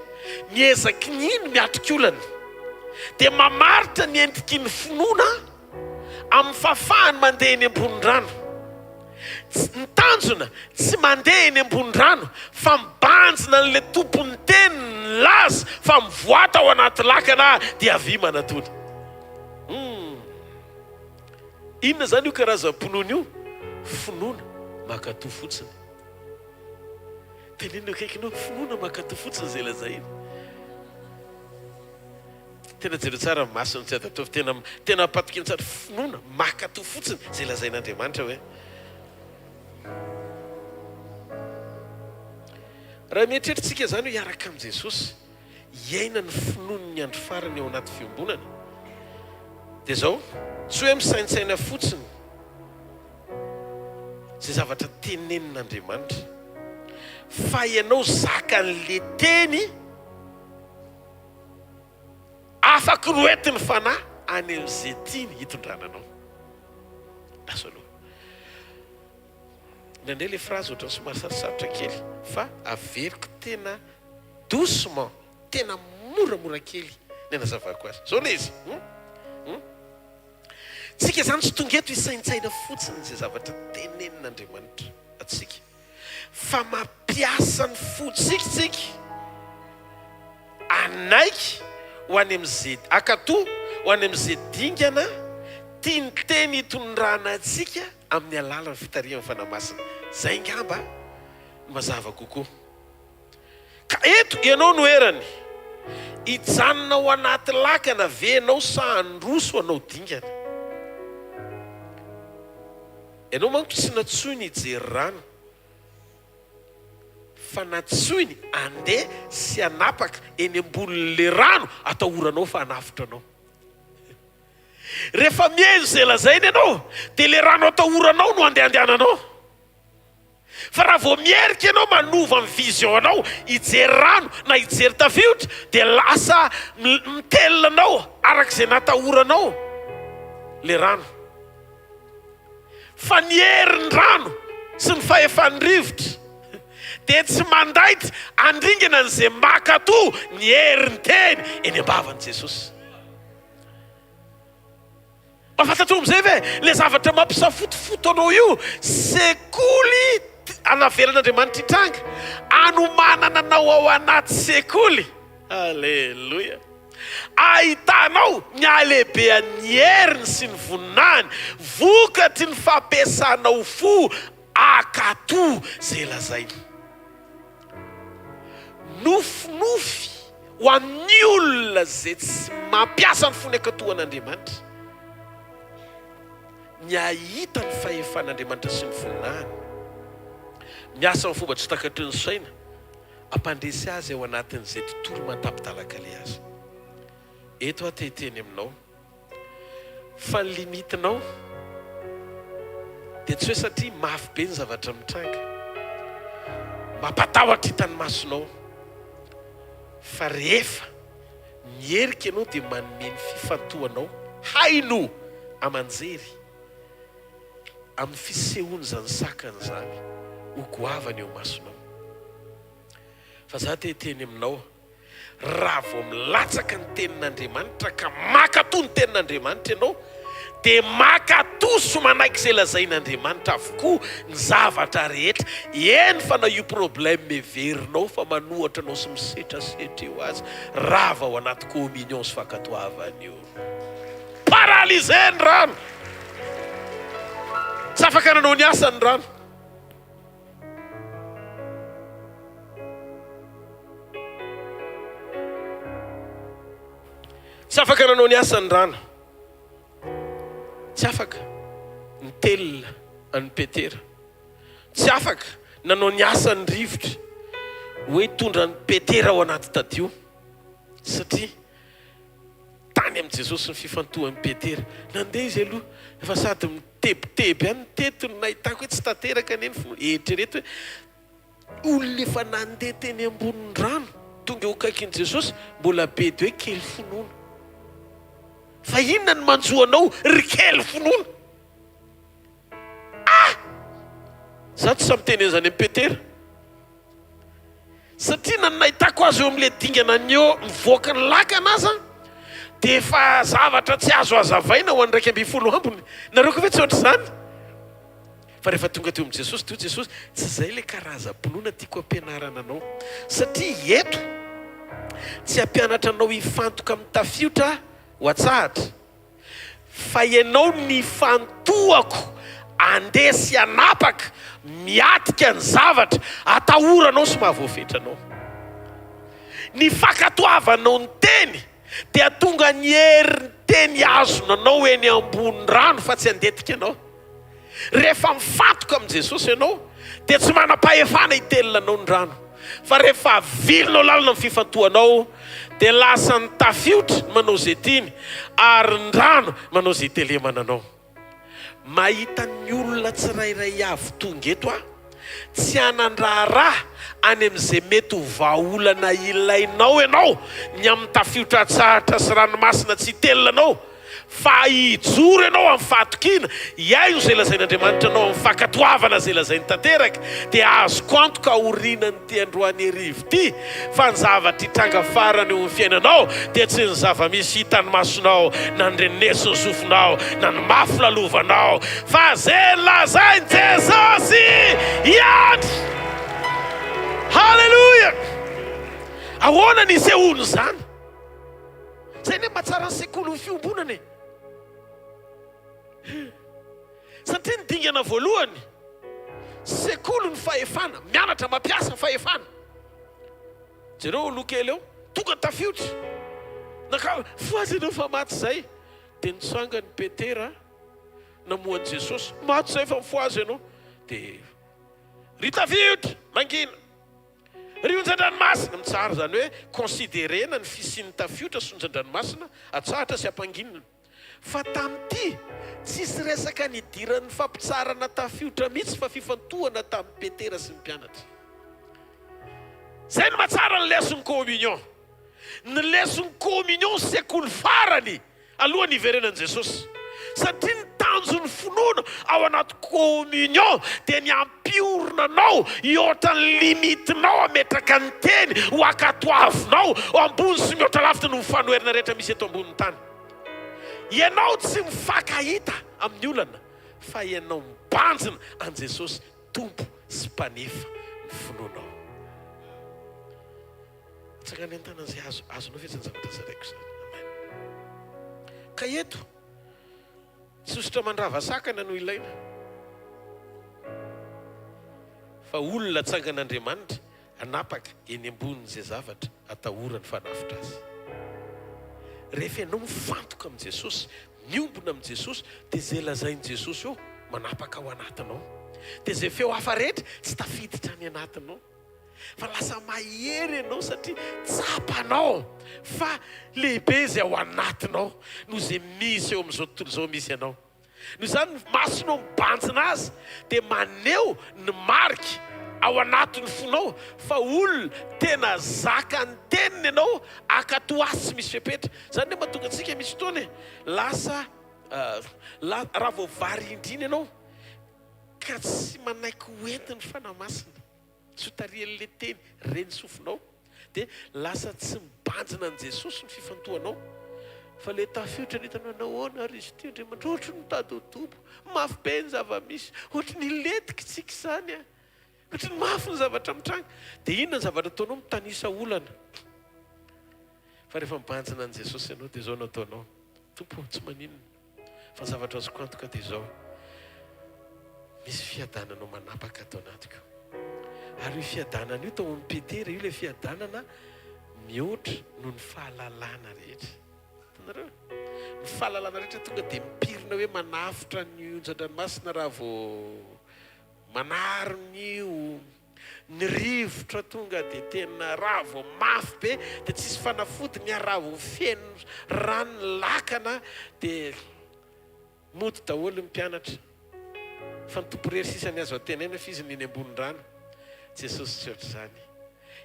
miezaky ny ino miatrika olana dia mamaritra ny endriky ny finoana amin'ny fafahany mandeha eny ambony rano. Ny tanjona tsy mandeha eny ambony rano fa mibanjina n'le tompony teny ny laza, fa mivoatra ao anaty lakana dia avy manatona. Inona zany io karazam-pinoana io? Finoana makatoa fotsiny. Tenenina akaikinao, finoana makatoa fotsiny zay lazaina. Tena jero tsara masony tsy adatovy, tena apatokiny tsara. Finoana makatoa fotsiny zay lazain'Andriamanitra hoe. Raha mieritreritsika zany hoe hiaraka amin'i Jesosy, hiaina ny finoany ny andro farany ao anaty fiombonana, dia zao tsy hoe misaintsaina fotsiny zay zavatra tenenin'Andriamanitra, fa ianao zaka an'le teny afaky no entiny fanahy any amin'izay tiany hitondrananao. Daso aloha. Nandray le phrase ohatrany somary sarosarotra kely, fa averiko tena doucement, tena moramora kely ny anazavako azy zao le izy tsika zany tsy tonga eto isaintsaina fotsiny zay zavatra tenenin'Andriamanitra atsika fa mampiasa ny fotsika anaiky ho any amin'izay akato ho any amin'izay dingana tia ny teny hitondrana atsika amin'ny alalany fitarihan'ny fanamasina zay ngamba no mazava kokoa ka eto ianao no erany hijanona ao anaty lakana venao sa androso anao dingana ianao manko tsy natsoiny hijery rano fa natsoiny andeha sy anapaka eny ambonin'le rano atahoranao fa hanafitra anao rehefa mihezo zay lazainy ianao dia le rano atahoranao no andehandehananao fa raha vao mierika ianao manova amin'ny vision anao hijery rano na hijery tafiotra dia lasa mitelinanao arak'izay natahoranao le rano fa ny herin'ny rano sy ny fahefan'ny rivotra dia tsy mandaitra andringana n'izay makato ny herin'ny teny eny ambavan'i Jesosy. Mafantatro amin'izay ve le zavatra mampisafotofoto anao io sekoly anavelan'Andriamanitra hitranga anomanana anao ao anaty sekoly. Alleluia. Ahitanao ny alehibean'ny heriny sy ny voninany vokatry ny fampiasanao fo akato zay lazainy. Nofinofy ho amin'ny olona zay tsy mampiasa ny fony akatoan'Andriamanitra ny ahita ny fahefan'Andriamanitra sy ny voninany miasa amin'ny fomba tsy takatry ny saina ampandresy azy ao anatin'izay tontolo matapitalaky le azy. Eto ateteny aminao fa ny limitinao dia tsy hoe satria mafy be ny zavatra mitranga mampatahotra hitany masonao fa rehefa mierika ianao dia manome ny fifantohanao haino amanjery amin'ny fisehoany zany sakany zany ho goavany eo masonao. Fa za teteny aminao raha vao milatsaka ny tenin'Andriamanitra ka makato ny tenin'Andriamanitra ianao dia makato so manaiky izay lazain'Andriamanitra avokoa ny zavatra rehetra. Eny fa na io problème meverinao fa manohatra anao sy misetrasetra eo azy raha vao anaty communion sy fankatoavany io paralysé ny rano tsy afaka nanao ny asany rano. Tsy afaka nanao ny asany rano. Tsy afaka ny telina any Petera. Tsy afaka nanao ny asany rivotra hoe tondra ny Petera ao anaty tadio satria tany amin'i Jesosy ny fifantohan'ny Petera. Nandeha izy aloha efa sady mitebiteby any tetiny nahitako hoe tsy tanteraka neny fo eritrereto hoe olona efa nandeha teny ambonin'ny rano tonga eo akaikin'i Jesosy mbola be de hoe kely finoana. Fa inona ny manjoanao ry kely finoana? Za tsy samiteny an'izany amin'ny Petera satria na nahitako azy eo amin'ilay dingana ny eo mivoaka ny lakana aza dia efa zavatra tsy azo azavaina ho an'ny 2 ambiny. Nareo koa ve tsy ohatra izany? Fa rehefa tonga teo amin'i Jesosy teo Jesosy tsy izay ilay karazam-pinoana tiako ampianarana anao satria eto tsy ampianatra anao hifantoka amin'ny tafiotra ho atsahatra fa ianao ny fantohako andeha sy anapaka miatika ny zavatra atahoranao sy mahavoafetranao. Ny fankatoavanao ny teny dia tonga ny herin'ny teny azonanao eny ambony rano fa tsy handetika ianao. Rehefa mifantoka amin'i Jesosy ianao dia tsy manam-pahefana hitelinanao ny rano fa rehefa vilinao lalina amin'ny fifantohanao dia lasa ny tafiotra manao zay tiany ary ny rano manao zay telemana anao. Mahita ny olona tsirairay avy tonga eto tsy hanandraharaha any amin'izay mety ho vahaolana ilainao ianao ny amin'ny tafiotra tsahatra sy ranomasina tsy telinanao fa hijoro ianao amin'ny fahatokina, iaino izay lazain'Andriamanitra anao amin'ny fankatoavana izay lazainy tanteraka, dia azoko antoka orinany ty androany arivo ty fa ny zavatra hitranga farany eo amin'ny fiainanao dia tsy ny zava-misy hitany masonao, na ny renesi ny sofinao, na ny mafy lalovanao, fa zay lazainy Jesosy ihany. Halleluja. Ahoana ny sehoany zany? Zay ny mahatsara ny sekoly ny fiombonana e. Satria ny dingana voalohany, sekoly ny fahefana, mianatra mampiasa ny fahefana. Jereo olo kely eo, tonga tafiotra. Naka foazy ianao fa maty zay. Dia nitsanga ny Petera namohan'i Jesosy. Maty zay fa mifoazy ianao. Dia ry tafiotra, mangina. Ry onjan-dranomasina, mitsara zany hoe konsiderena ny fisian'ny tafiotra sy onjan-dranomasina atsahatra sy ampanginina. Fa tamin'ity tsisy resaka nidiran'ny fampitsarana tafiotra mihitsy fa fifantohana tamin'ny Petera sy ny mpianatra. Zay ny mahatsara ny leson'ny communion. Ny leson'ny communion sekoly farany alohan'ny iverenan'i Jesosy. Satria ny tanjon'ny finoana ao anaty communion dia ny ampiorina-nao hiota ny limitinao ametraka ny teny ho akatoavinao ho ambony sy mihoatra lavitra no fanoherina rehetra misy eto ambonin'ny tany. Ianao tsy mifankahita amin'ny olana fa ianao mibanjina an Jesosy tompo sy mpanefa ny finoanao. Tsangany an-tanan'izay azonao fetsiny zavatra zaraiko zany. Amen. Ka eto tsosotra mandrava sakana no ilaina, fa olona tsangan'Andriamanitra anapaka eny ambonin'izay zavatra atahorany fanafitra azy. Rehefa ianao mifantoka amin'ny Jesosy, miombona amin'ny Jesosy, dia izay lazainy Jesosy eo manapaka ao anatinao. Dia izay feo hafa rehetra tsy tafiditra any anatinao, fa lasa mahery ianao satria tsapanao fa lehibe izay ao anatinao no izay misy eo amin'izao tontolo izao misy ianao. Noho izany masonao mibanjina azy dia maneho ny mariky ao anatin'ny fonao fa olona tena zaka ny teniny ianao akatoasy sy misy fepetra. Zany hoe mahatonga antsika misy fotoana lasa raha vao vary indrina ianao ka tsy manaiky hoentin'ny fanamasina sotarian'le teny reny sofinao dia lasa tsy mibanjina an Jesosy ny fifantohanao. Fa le tafiotra nitanao nahoana ary izy ty Andriamanitra, ohatry ny tady ho tobo, mafy be ny zava-misy, ohatry ny letiky tsika izany a, ohatry ny mafy ny zavatra mitranga. Dia inona ny zavatra ataonao? Mitanisa olana. Fa rehefa mibanjina an Jesosy ianao dia izao no ataonao: Tompo, tsy maninona, fa ny zavatra azoko antoka dia izao, misy fiadananao manapaka atao anatiko. Ary io fiadanana io tao amin'ny Petera, io le fiadanana mihoatra noho ny fahalalana rehetra. Ny fahalalana rehetra tonga dia mipirina hoe manafitra ny onjan-dranomasina raha vao manaro ny rivotra tonga dia tena raha vao mafy be dia tsisy fanafody ny raha vao feno rano lakana dia mody daholo ny mpianatra. Fa ny tompo rery sisany azo atenena fizy neny ambony rano. Jesosy tsy ohatra zany.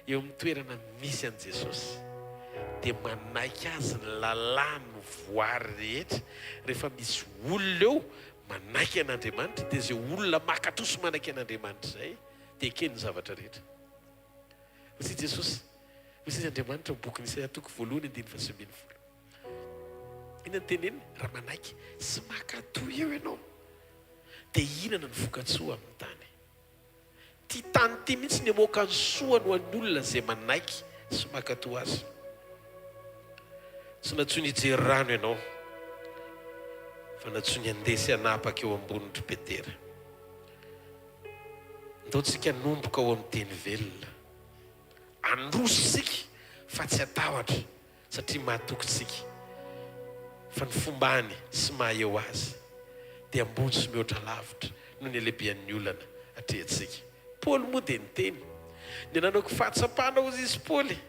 Eo amin'ny toerana misy an Jesosy dia manaiky azy ny lalàny voary rehetra. Rehefa misy olona eo manaiky an'Andriamanitra dia izay olona makatosy manaiky an'Andriamanitra izay dia ekeny ny zavatra rehetra. Hoy Jesosy, hoy Andriamanitra boky Isaia toko 1:1-9. Inona ny teneny? Raha manaiky sy makatoy eo ianao dia inona ny vokatsoa amin'ny tany? Ty tany ty mihitsy ny amoaka ny soa no an'ny olona izay manaiky sy makatoy azy. Tsy natsoiny hijery rano ianao fa natsoiny andesy hanapaka eo ambonin'ry Petera. Ndaontsika nomboka ao amin'ny teny velona, andrositsika fa tsy atahotra satria mahatokytsika, fa ny fombany sy mahaeo azy dia ambony sy mihoatra lavitra noho ny alehiben'ny olana atrehantsika. Paoly moa dia niteny, ny ananako fahatsapana hozy izy Paoly,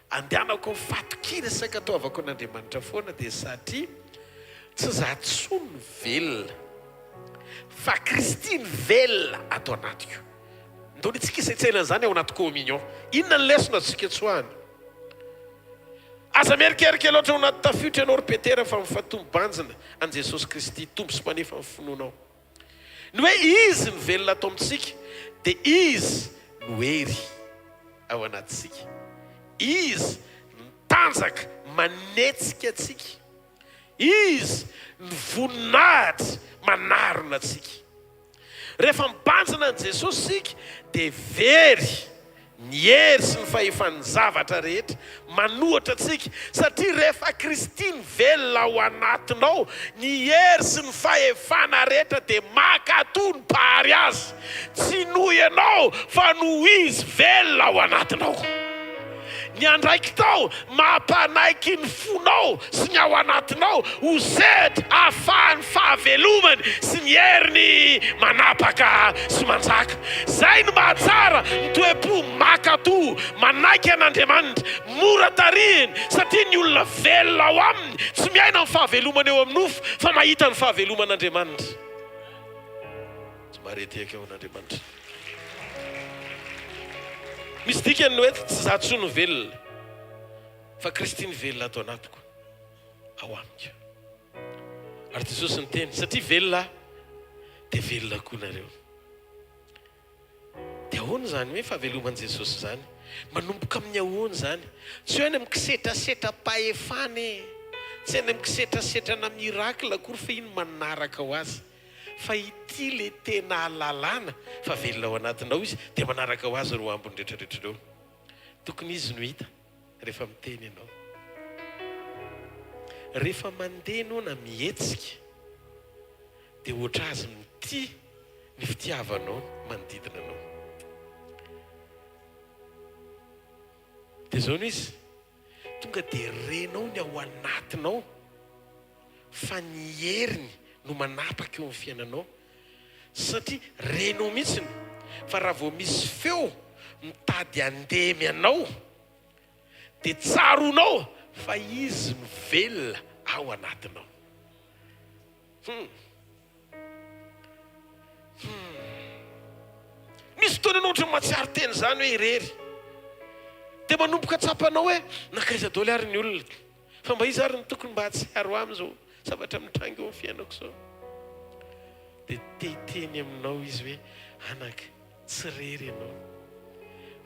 andehanako fatokina saika ataovako an'Andriamanitra foana dia satria tsy za tsono ny velona fa Kristy ny velona ato anatiko. Ndao nitsika isaitsailan'izany ao anaty communion. Inona ny lesona tsika tsoahana? aza mierikerika loatra ao anaty tafiotra ianao ry Petera fa mifatombo-banjina an Jesosy Kristy tompo sy manefa ny finoanao. Ny hoe izy ny velona atao amintsika dia izy no hery ao anatintsika. Izy tanjaka manetsika atsika. Izy ny voninahitra manarona atsika. Rehefa mibanjina an Jesosy sika dia very ny hery sy ny fahefan'ny zavatra rehetra manohatra atsika, satria rehefa Kristy ny velona ao anatinao, ny hery sy ny fahefana rehetra dia makato ny pary azy. Tsy noho ianao fa noho izy velona ao anatinao. Ny andraiky tao mampanaiky ny fonao sy ny ao anatinao ho zety ahafahany fahavelomany sy ny heriny manapaka sy manjaka. Zay no mahatsara ny toe-po makato manaiky an'Andriamanitra, mora tarihiny satria ny olona velona ao aminy tsy miaina ny fahavelomany eo amin'ny nofo fa mahita ny fahaveloman'Andriamanitra. Tsy mareteka eo an'Andriamanitra. Misy dikany hoe tsy za tsoa ny velona fa Kristy ny velona ato anatiko ao amiko. Ary Jesosy niteny satria velona dia velona koa nareo. Dia ahoana zany hoe fahaveloman'i Jesosy zany? Manomboka amin'ny ahoana zany? Tsy hoe any amin'ny kisetrasetra-pahefany, tsy any amin'ny kisetrasetrana mirakla akory fa iny manaraka ho azy. Fa ity le tena lalàna fa velona ao anatinao izy dia manaraka ho azy roa ambony rehetrarehetra ireo. Tokony izy no hita rehefa miteny ianao. Rehefa mandeha ianao na mihetsika dia ohatra azy mity ny fitiavanao manodidina anao. Dia zao no izy tonga dia renao ny ao anatinao fa ny heriny no manapaka eo amin'ny fiainanao, satria renao mihitsiny fa raha vao misy feo mitady andemy anao dia tsaronao fa izy mivelona ao anatinao. Misy fotoana anao ohatran'ny matsiaro teny zany hoe irery dia manomboka tsapanao hoe nakaiza daholo ary ny olona, fa mba izy ary ny tokony mba hatsiaro am'izao zavatra mitrangy eo amin'ny fiainako zao. Dia tehiteny aminao izy hoe anaka tsy rery ianao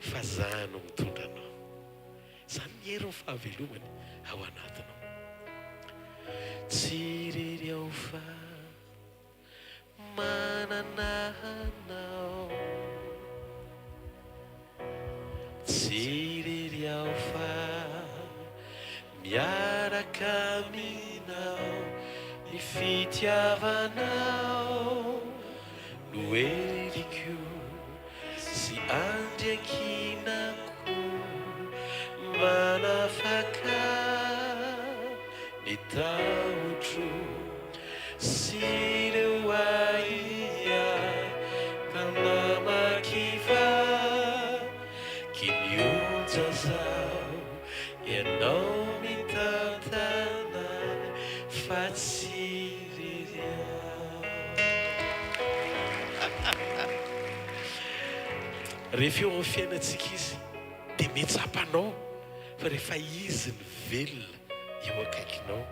fa za no mitondra anao. Zany hery ny fahavelomany ao anatinao. Tsy rery aho fa manana anao, tsy rery aho fa miaraka aminao, ny fitiavanao no heriko sy andriakinako, manafaka ny taotro sy ireo aia ka mamakiva kinionja zao ianao mitantana fa tsy rery aho. Rehefa eo amin'ny fiainantsika izy dia metsapanao fa rehefa izy ny velona eo akaikinao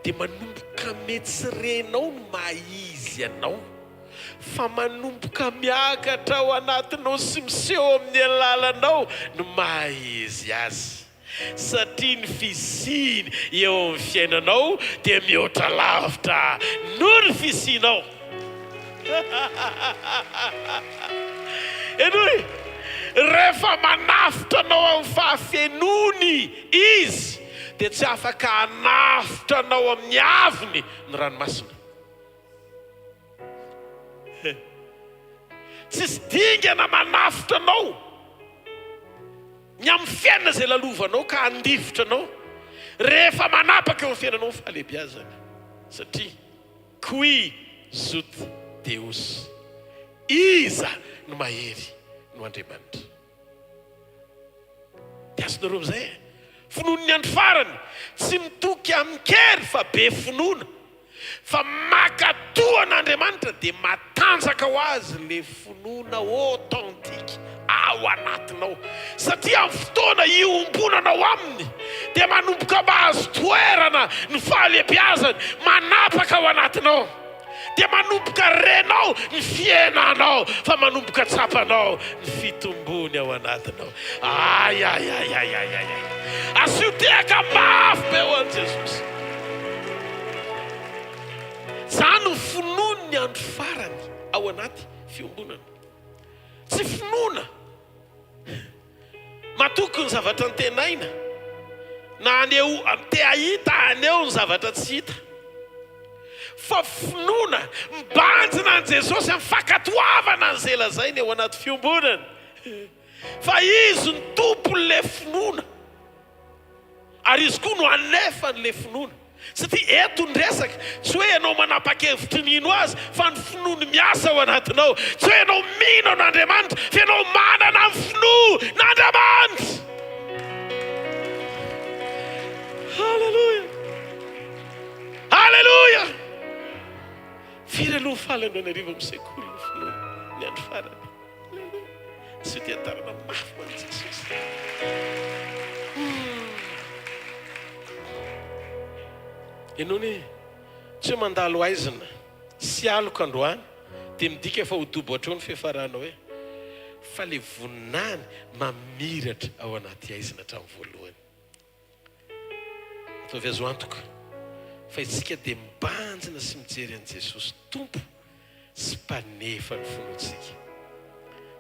dia manomboka metsirenao no maizy ianao, fa manomboka miakatra ao anatinao sy miseho amin'ny alalanao no maizy azy, satria ny fisiny eo amin'ny fiainanao dia mihoatra lavitra noho ny fisinao. Enoy, rehefa manafitra anao amin'ny fahafenony izy dia tsy afaka hanafitra anao amin'ny aviny ny ranomasina. Tsisy dingana manafitra anao ny amin'ny fiainana izay lalovanao ka handifitra anao rehefa manapaka eo amin'ny fiainanao ny fahalehibiazana, satria qui zut Deus, iza no mahery no Andriamanitra. Dia azonareo amin'izay finoan'ny andro farany tsy mitoky amin'ny kery fa be finoana, fa makatoa an'Andriamanitra dia matanjaka ho azy le finoana authentique ao anatinao, satria amin'ny fotoana iombonanao aminy dia manomboka mahazo toerana ny fahalebiazany manapaka ao anatinao, dia manomboka renao ny fiainanao, fa manomboka tsapanao ny fitombony ao anatinao. Asio tehaka mafy be ho an'i Jesosy. Zany no finoany ny andro farany ao anaty fiombonana. Tsy finoana matoko ny zavatra ntenaina, na aneo te ahita aneo ny zavatra tsy hita, fa finoana mibanjina an' Jesosy amin'ny fankatoavana ny zelazainy ao anaty fiombonana, fa izy ny tompon'le finoana, ary izy koa no anefa n'le finoana. Satria eto ny resaka tsy hoe ianao manapa-kevitry nino azy, fa ny finoany miasa ao anatinao. Tsy hoe ianao mino n'Andriamanitra, fa ianao manana ny finoan'Andriamanitra. Halleluja, halleluja. Firy aloha falany anarivo amin'ny sekoly ny finoany ny andro farany. Tsy dia tarana mafy ho an'i Jesosy. Ianao ny tsy hoe mandalo aizina, sy aloko androany, dia midika efa ho dobo hatreo ny fiafarana hoe fa le voninany mamiratra ao anaty aizina hatramin'ny voalohany. Ataovy azo antoka fa isika dia mibanjina sy mijery an'i Jesosy tompo sy mpanefa ny finoantsika.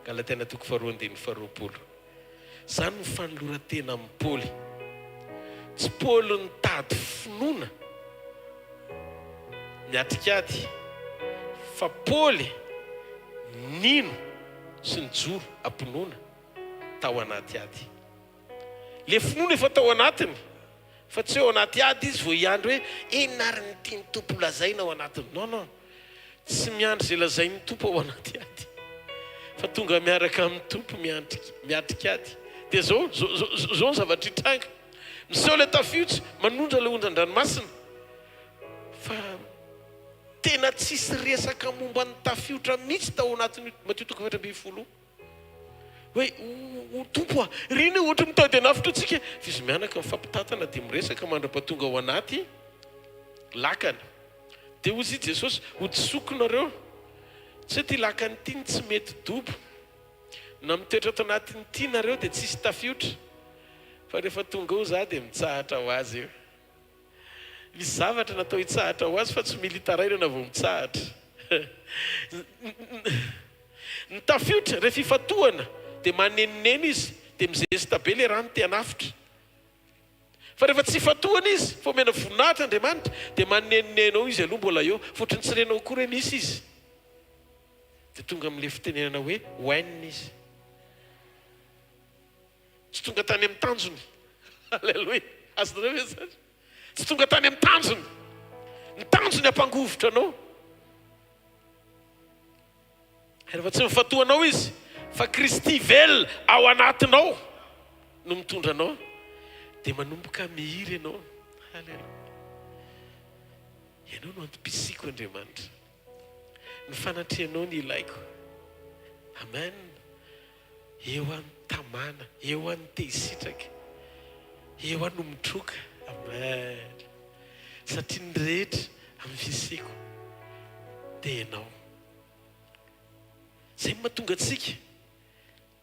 Galatiana 2:2-4. Zany ny fanoloran-tena amin'ny Paoly. Tsy Paoly nitady finoana miatrikady, fa Paoly nino sy ny joro ampinoana tao anaty ady. Le finoana efa tao anatiny, fa tsy ao anaty ady izy vao hiandro hoe inona ny tiany tompo lazaina ao anatiny. Non, tsy miandry zay lazain'ny tompo ao anaty ady, fa tonga miaraka amin'ny tompo miatrika ady. Dia zao ny zavatra hitranga. Miseho le tafiotsy manondra le ondran-dranomasina, fa tena tsisy resaka momba ny tafiotra mihitsy tao anatin'ny Mateo 20. Hoe o tompo riny ohatra mitady anafitra antsika, fizy mianaka mifampitatana dia miresaka mandra-pahatonga ao anaty lakana. Dia ozy Jesosy hodisokonareo, tsy ty lakany ity tsy mety dobo, na mitoetra ato anatiny ity nareo dia tsisy tafiotra, fa rehefa tonga ao za dia mitsahatra ho azy eo. Misy zavatra natao hitsahatra ho azy, fa tsy militaraina na vao mitsahatra. Ny tafiotra rehefa ifatohana dia manenonena izy, dia mizesta be le rano te hanafitra. Fa rehefa tsy ifatohana izy, fa omena voninahitra Andriamanitra, dia manenonena ao izy aloha mbola eo, fotony tsy renao koa re misy izy. Dia tonga amin'le fitenenana hoe hoenina izy. Tsy tonga tany amin'ny tanjony. Halleluja. Azonareo ve zany? Tsy tonga tany amin'ny tanjony. Ny tanjony ampangovotra anao. Rehefa tsy mifatohanao izy, fa Kristy velona ao anatinao no mitondra anao, dia manomboka mihiry ianao. Halleluja. Ianao no antom-pisiko Andriamanitra. Ny fanatrehanao ny ilaiko. Amen. Eo amin'ny tamana, eo amin'ny te-hisitraka, eo amin'ny mitroka. Amen. Satria ny rehetra amin'ny fisiko dia ianao. Zay mahatonga antsika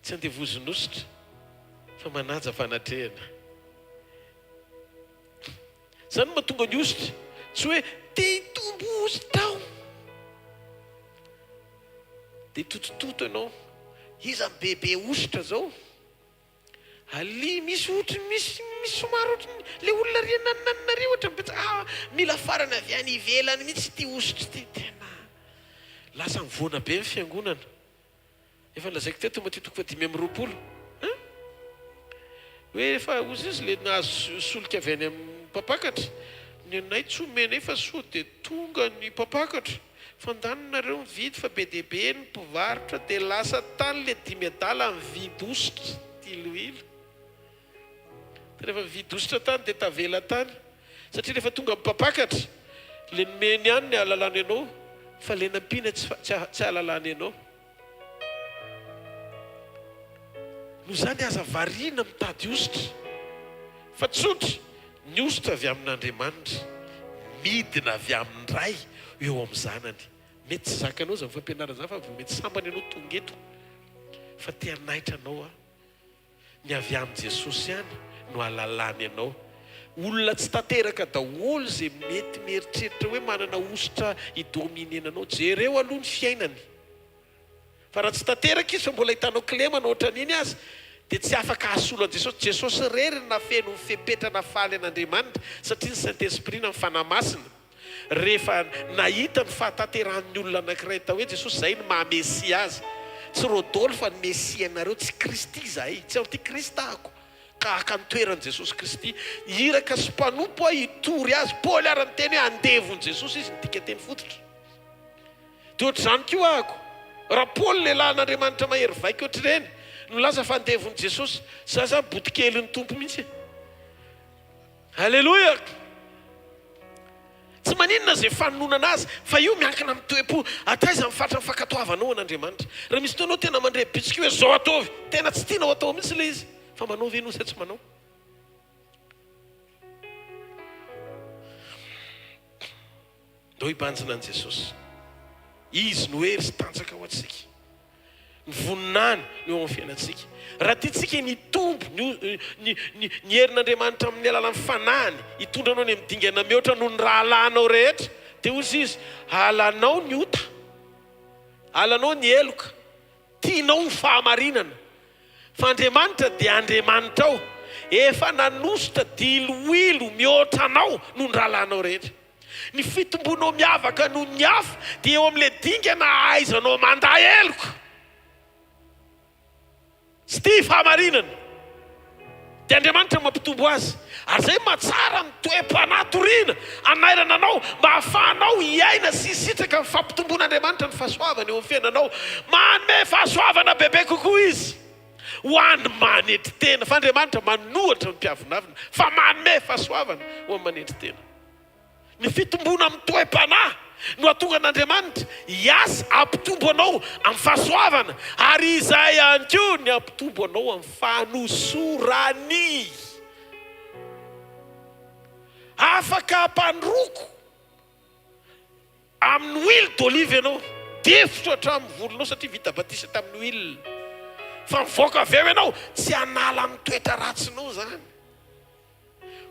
tsy andevozonositra, fa manaja fanatrehana. Zany mahatonga ny ositra tsy hoe te hitombo ositra aho, dia totototo ianao. Iza bebe ositra zao, ali misy ohatra misy somary ohatra le olona rianananareo ohatra mipetsa mila farana avy any ivelany mihitsy ty ositra ty. Tena lasa mivoana be ny fiangonana. Efa lazaiko teto Mateo 5:20. Hoe efa ozy izy le nahazo solika avy any amin'ny mpapakatra, ny anay tsy omenay fa soa dia tonga ny mpapakatra. Fandanonareo mividy fa be dia be ny mpivarotra, dia lasa tany le 10 adala mividy ositra tiloilo. Rehefa mividy ositra tany dia tavela tany, satria rehefa tonga mpapakatra le nomeny ihany ny ahalalany ianao, fa le nampiana tsy ahalalany ianao. No zany aza variana mitady ositra, fa tsotra ny ositra avy amin'Andriamanitra midina avy amin'ny ray eo amin'ny zanany. Mety tsy zakanao zany fampianarana zany fa mety sambany ianao tonga eto fa te hanaitra anao ny avy amin'ny Jesosy ihany no ahalalany ianao. Olona tsy tanteraka daholo zay mety mieritreritra hoe manana ositra idominenanao. Jereo aloha ny fiainany. Fa raha tsy tanteraka izy fa mbola hitanao kilemana ohatran'iny azy dia tsy afaka ahasolo an'i Jesosy rerina feno ny fepetrana faly an'Andriamanitra satria ny Saint-Esprit na mifanamasina. Rehefa nahita ny fahatanteran'ny olona anankiray tao hoe Jesosy zay ny mahamesia azy. Tsy Rodolphe fa ny Mesia anareo, tsy Kristy zahay, tsy ao ty Kristy ahako. Ka haka ny toeran'i Jesosy Kristy. Iraka sy mpanompo hitory azy. Paoly ary ny teny hoe andevon'i Jesosy izy nitika teny fototra. Dia ohatr'izany koa ahako. Raha Paoly lehilahy an'Andriamanitra mahery vaika ohatr'ireny no laza fa andevon'i Jesosy, zaza botikely ny tompo mihitsy. Halleloja. Tsy maninona zay fanonana azy fa io miankina amin'ny toe-po. Ataiza mifatra ny fankatoavanao an'Andriamanitra. Raha misy toanao tena mandray bitsika hoe zao ataovy, tena tsy tianao atao mihitsy ilay izy, fa manao ve nosy tsy manao. Ndao hibanjina an'i Jesosy. Izy no hery sy tanjaka ho antsika. Ny voninany no eo amin'ny fiainantsika. Raha tiantsika nitombo ny herin'Andriamanitra amin'ny alalan'ny fanany, hitondra anao ny midingana mihoatra noho ny raha alanao rehetra, dia ozy izy alanao ny ota, alanao ny eloka, tianao ny fahamarinana. Fa Andriamanitra dia Andriamanitra ao, efa nanositra diloilo mihoatra anao noho ny raha alanao rehetra. Ny fitombonao miavaka noho ny hafa dia eo amin'ilay dingana ahaizanao manday eloka. Sy tia fahamarinana. Dia Andriamanitra mampitombo azy. Ary zay mahatsara ny toe-panatoriana anairana anao mba hahafahanao hiaina sy hisitraka ny fampitomboan'Andriamanitra ny fahasoavana eo amin'ny fiainanao. Manome fahasoavana bebe kokoa izy ho an'ny manetry tena. Fa Andriamanitra manohatra ny mpiavonavina fa manome fahasoavana ho an'ny manetry tena. Ny fitombona amin'ny toe-panahy no atonga an'Andriamanitra hiasa ampitombo anao amin'ny fahasoavana, ary izay ihany koa ny ampitombo anao amin'ny fanosorany. Afaka hampandroko amin'ny huile d'olive ianao, defotra hatramin'ny volonao satria vita batisa tamin'ny huile. Fa mivoaka avy eo ianao tsy hanala amin'ny toetra ratsinao zany.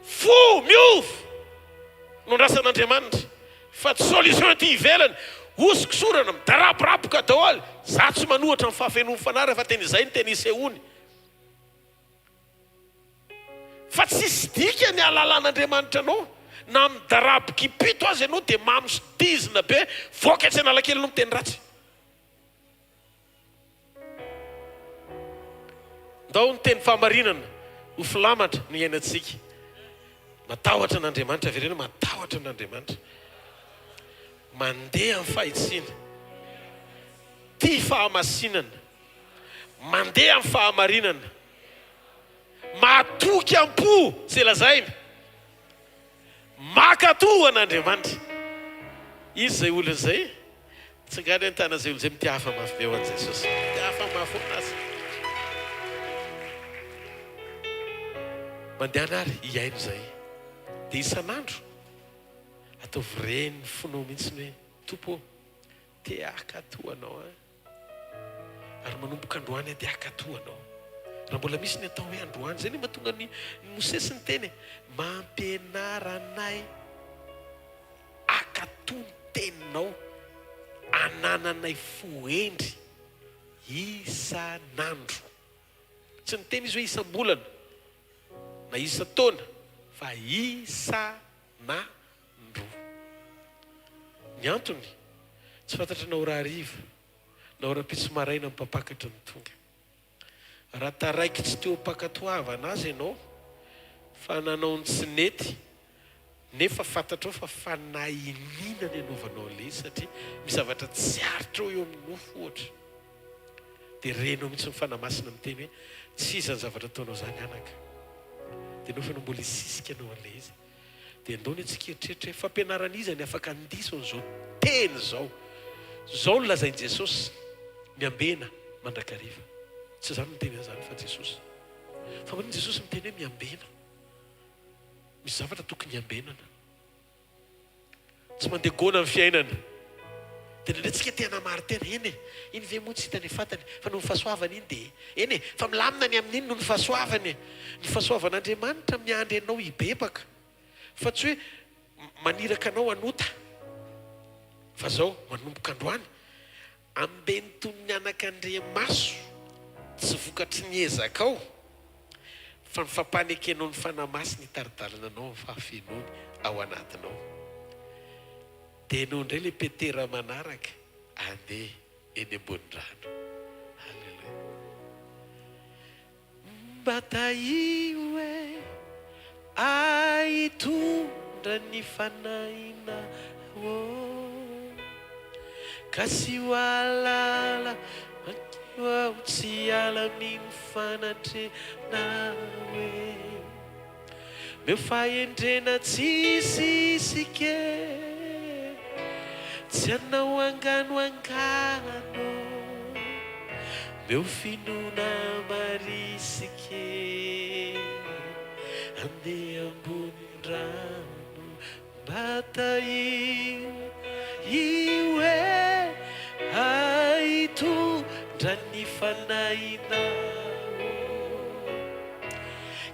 Fo miofo no rasan'Andriamanitra. Fa tsy solution ty ivelany, osikosorana midaraboraboka daholo. Za tsy manohatra ny fahafenoan'ny fanara fa teny izay ny teny isehony. Fa tsisy dika ny alalan'Andriamanitra anao, na midaraboka ipito azy ianao dia mamosodizina be, voaka tsy analakely anao miteny ratsy. Ndao ny teny fahamarinana ho filamatra ny iainantsika. Matahotra an'Andriamanitra verena, matahotra an'Andriamanitra. Mandeha amin'ny fahitsiana, tia fahamasinana, mandeha amin'ny fahamarinana, matoky am-po zay lazaina, makatoa an'Andriamanitra. Izy zay olona zay, tsy ngany an-tana zay olona zay mity hafa mafy be ho an'i Jesosy. Mity hafa mafy ho anazy. Mandeha anary hiaino zay. Dia isan'andro ataovy reny ny fonao mihitsy hoe tompo te hakatoanao ary manomboka androany dia hakatoanao. Raha mbola misy ny atao hoe androany zay ny mahatonga ny Mosesy ny teny mampianaranay hakatoa ny teninao anananay fohendry isan'andro. Tsy ny teny izy hoe isam-bolana na isa-taona fa isan'andro. Ny antony tsy fantatra na ora hariva na ora pitsy maraina mipapakatra ny tonga. Raha taraiky tsy teo mpakatoavana azy ianao fa nanao ny tsy nety, nefa fantatrao fa fanahinina ny anaovanao an'ilay izy satria misy zavatra tsy aritrao eo amin'ny nofo ohatra. Dia renao mihitsy mifanamasina miteny hoe tsy iza ny zavatra ataonao zany anaka. Dia nao fa mbola hisisika anao an'ilay izy. Dia ndao ny antsika eritreritra fampianarana izy ny afaka andisony izao teny izao. Izao no lazain'i Jesosy miambena mandrakariva. Tsy izany miteny an'izany fa Jesosy. Fa manao Jesosy miteny hoe miambena. misy zavatra tokony ambenana, tsy mandeha gona amin'ny fiainana. Dia ndraindratsika tena maro tena, eny e, iny ve moa tsy hitany fantany fa no ny fahasoavana iny dia eny e, fa milamina ny amin'iny no ny fahasoavany. Ny fahasoavan'Andriamanitra miandry anao hibebaka, fa tsy hoe maniraka anao anota. Fa zao manomboka androany ambeny toy ny anak'Andriamaso, tsy vokatry ny ezakao, fa ny fampanekenao ny fanahy masiny hitaridarana anao amin'ny fahafenony ao anatinao. Dia enao indray le petera manaraka andeha eny ambony rano. Halleluja. Mbataio e ahitondra ny fanahinao, ka sy ho alala aho tsy alami ny fanatrenawe, meu fahendrena tsisy isike, tsy anao angano, meu finona marisike, andeha ambony rano. Mbataio io e ahitondra ny fanahinao,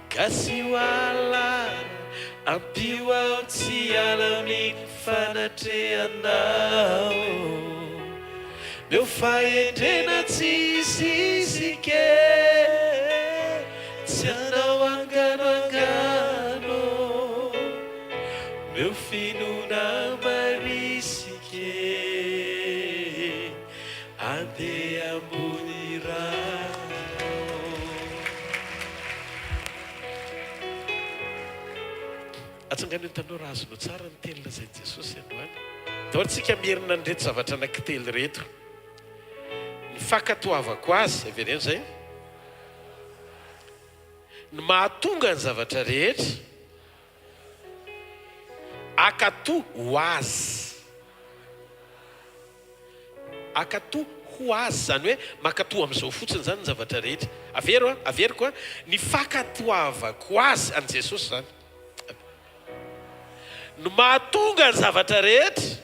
ka sy ho alala ampio aho tsy alami ny fanatrehanao, meu fahendrena tsisy isike, tsy anao angano, meu finona marisike, andeha ambony rano. Atsangano hitanao raha azonao tsara ny teny lazain'i Jesosy androany. Dia tsika mierina an'ireto zavatra anankitelo reto. Ny fankatoavako azy, avereny zay, ny mahatonga ny zavatra rehetra akato ho azy. Akato ho azy zany hoe makato amin'izao fotsiny zany ny zavatra rehetra. Averiko a, ny fankatoavako azy an' Jesosy zany, ny mahatonga ny zavatra rehetra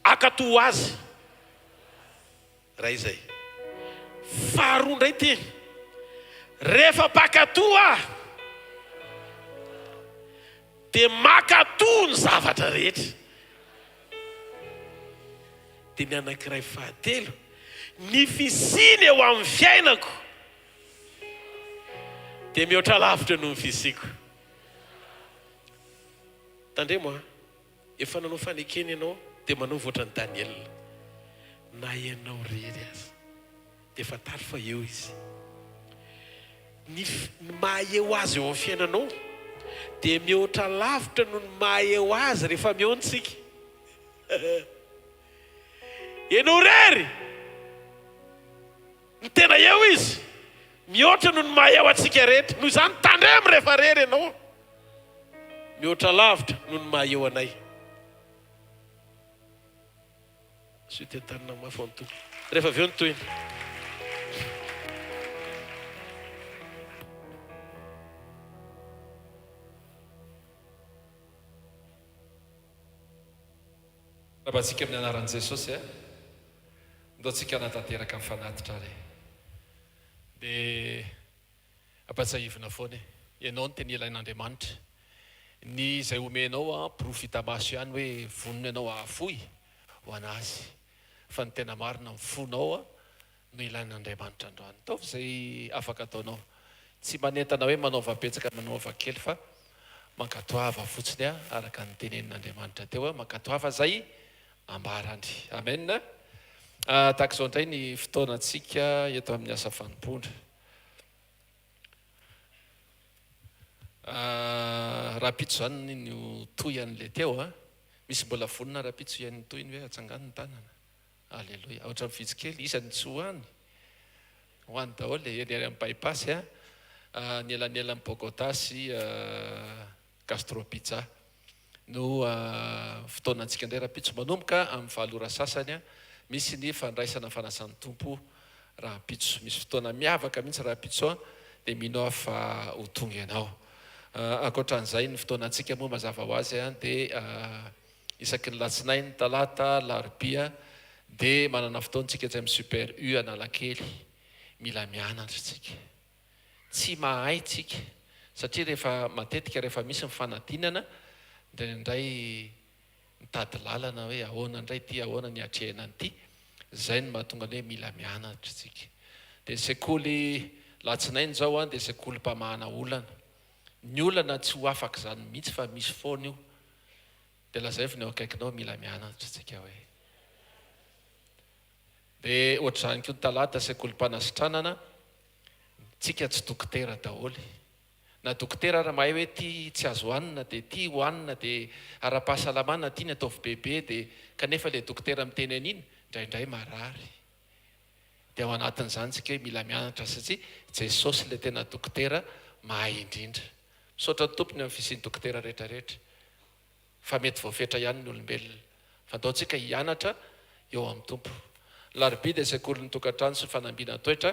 akato ho azy. Raha izay. Faharoa indray ty, rehefa mpakatoa dia makato ny zavatra rehetra. Dia ny anankiray fahatelo, ny fisiny eo amin'ny fiainako dia mihoatra lavitra noho ny fisiko. Tandremo a, efa nanao fanekeny ianao dia manao voatra ny Daniel. Na ianao rery azy dia fantaro fa eo izy. Ny maha eo azy eo amin'ny fiainanao dia mihoatra lavitra noho ny maha eo azy rehefa miontsika. Ianao rery ny tena eo izy, mihoatra noho ny maha eo antsika rehetra. Noho izany tandremo rehefa rery ianao, mihoatra lavitra noho ny maha eo anay. Sutetanina mafy ny tompo. Rehefa avy eo ny toyiny. Rahabantsika amin'ny anaran'i Jesosy ndao tsika hanatanteraka amin'ny fanatitra ary. Dia ampatsahivina foana ianao ny teny ilain'Andriamanitra. Ny izay omenao profita maso ihany hoe vonona ianao ahafoy ho anazy. Fa ny tena marina mifonao no ilain'Andriamanitra androany. Ataovy izay afaka ataonao. Tsy manentana hoe manaova betsaka manaova kely, fa mankatoava fotsiny araka ny tenenin'Andriamanitra teo, mankatoava zay ambarany. Amen. Tahaka izao indray ny fotoanantsika eto amin'ny asa fanompondra. Rapitso zany no toyan'le teo. Misy mbola vonona rapitso ian'ny toyiny hoe atsangano ny tanana. Alleluia. Ohatry ny vitsykely isany tsy hoany. Hoany daholo ery amin'ny bypassy ny elanelan'ny Bogota sy Castropizza. No fotoanantsika indray rapitso manomboka amin'ny valora sasany misy ny fandraisana fanasan'ny tompo rapitso. Misy fotoana miavaka mihitsy rapitso dia mino fa ho tonga ianao. Ankoatran'izay ny fotoanantsika moa mazava ho azy dia isaky ny latsinainy, talata, larobia dia manana fotoantsika tsy amin'ny super U Analakely. Mila mianatra tsika, tsy mahay tsika satria rehefa matetika rehefa misy mifanadinana indray mitady lalana hoe ahoana indray ty, ahoana ny atrehana an'ity. Zay no mahatonga hoe mila mianatra tsika. Dia sekoly latsinainy zao dia sekoly mpamahana olana. Ny olana tsy ho afaka zany mihitsy fa misy foana io. Dia lazay fa ny eo akaikinao mila mianatra tsika hoe. Dia ohatr'izany koa ny talata sekoly mpanasitranana, tsika tsy dokotera daholo. Na dokotera raha mahay hoe ty tsy azo hoanina dia ty hoanina dia ara-pahasalamana ty ny ataovy bebe dia kanefa ilay dokotera miteny an'iny indraindray marary. Dia ao anatin'izany tsika hoe mila mianatra satria Jesosy ilay tena dokotera mahay indrindra. Misaotra ny tompony amin'ny fisian'ny dokotera rehetrarehetra. Fa mety voafetra ihany ny olombelona. Fa ataontsika hianatra eo amin'ny tompo. Larobia dia sekoly ny tokantrano sy fanambiana toetra.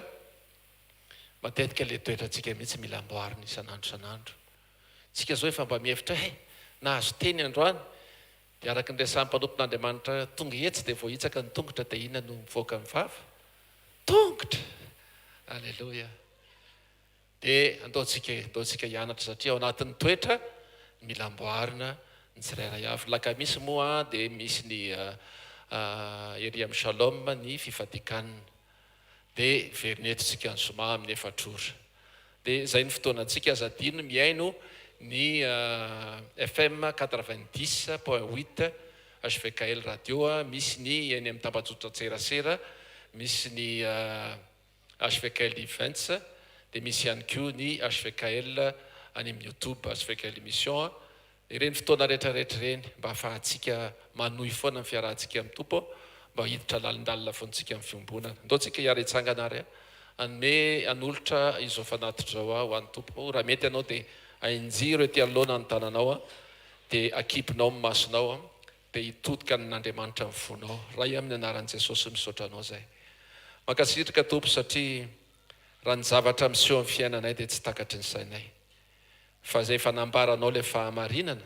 Matetika ilay toetrantsika mihitsy mila amboarina isan'andro. Tsika zao efa mba mihevitra hoe nahazo teny androany dia araka ny resahan'ny mpanompon'Andriamanitra tonga etsy dia voahitsaka ny tongotra dia inona no mivoaka ny vava? Tongotra! Alleloia! Dia ataontsika hianatra satria ao anatin'ny toetra mila amboarina ny tsirairay avy. Lakamisy moa dia misy ny ery amin'ny shalom ny fifadikanana. Dia verinetitsika ny Zoma amin'ny efatrora. Dia izay ny fotoanantsika azadino miaino ny FM 90.8 hvkl radio. Misy ny eny amin'ny tambazotra tserasera, misy ny hvkl-mission, dia misy ihany koa ny hvkl any amin'ny YouTube, hvkl-mission. Ireny fotoana rehetrarehetra ireny mba ahafahantsika manohy foana ny fiarahantsika amin'ny tompo, mba hiditra lalindalina foantsika amin'ny fiombonana. Ndaontsika hiara hitsangana ary anome anolotra izao fanaty zao ho an'ny tompo. Raha mety ianao dia ainjiro ety anoloana ny tananao dia akipinao amin'ny masonao dia hitodika n'Andriamanitra amin'ny fonao. Ray amin'ny anaran'i Jesosy misaotra anao zay. Mankasitrika tompo satria raha ny zavatra miseho amin'ny fiainanay dia tsy takatry ny sainay. Fa zay fanambaranao ilay fahamarinana,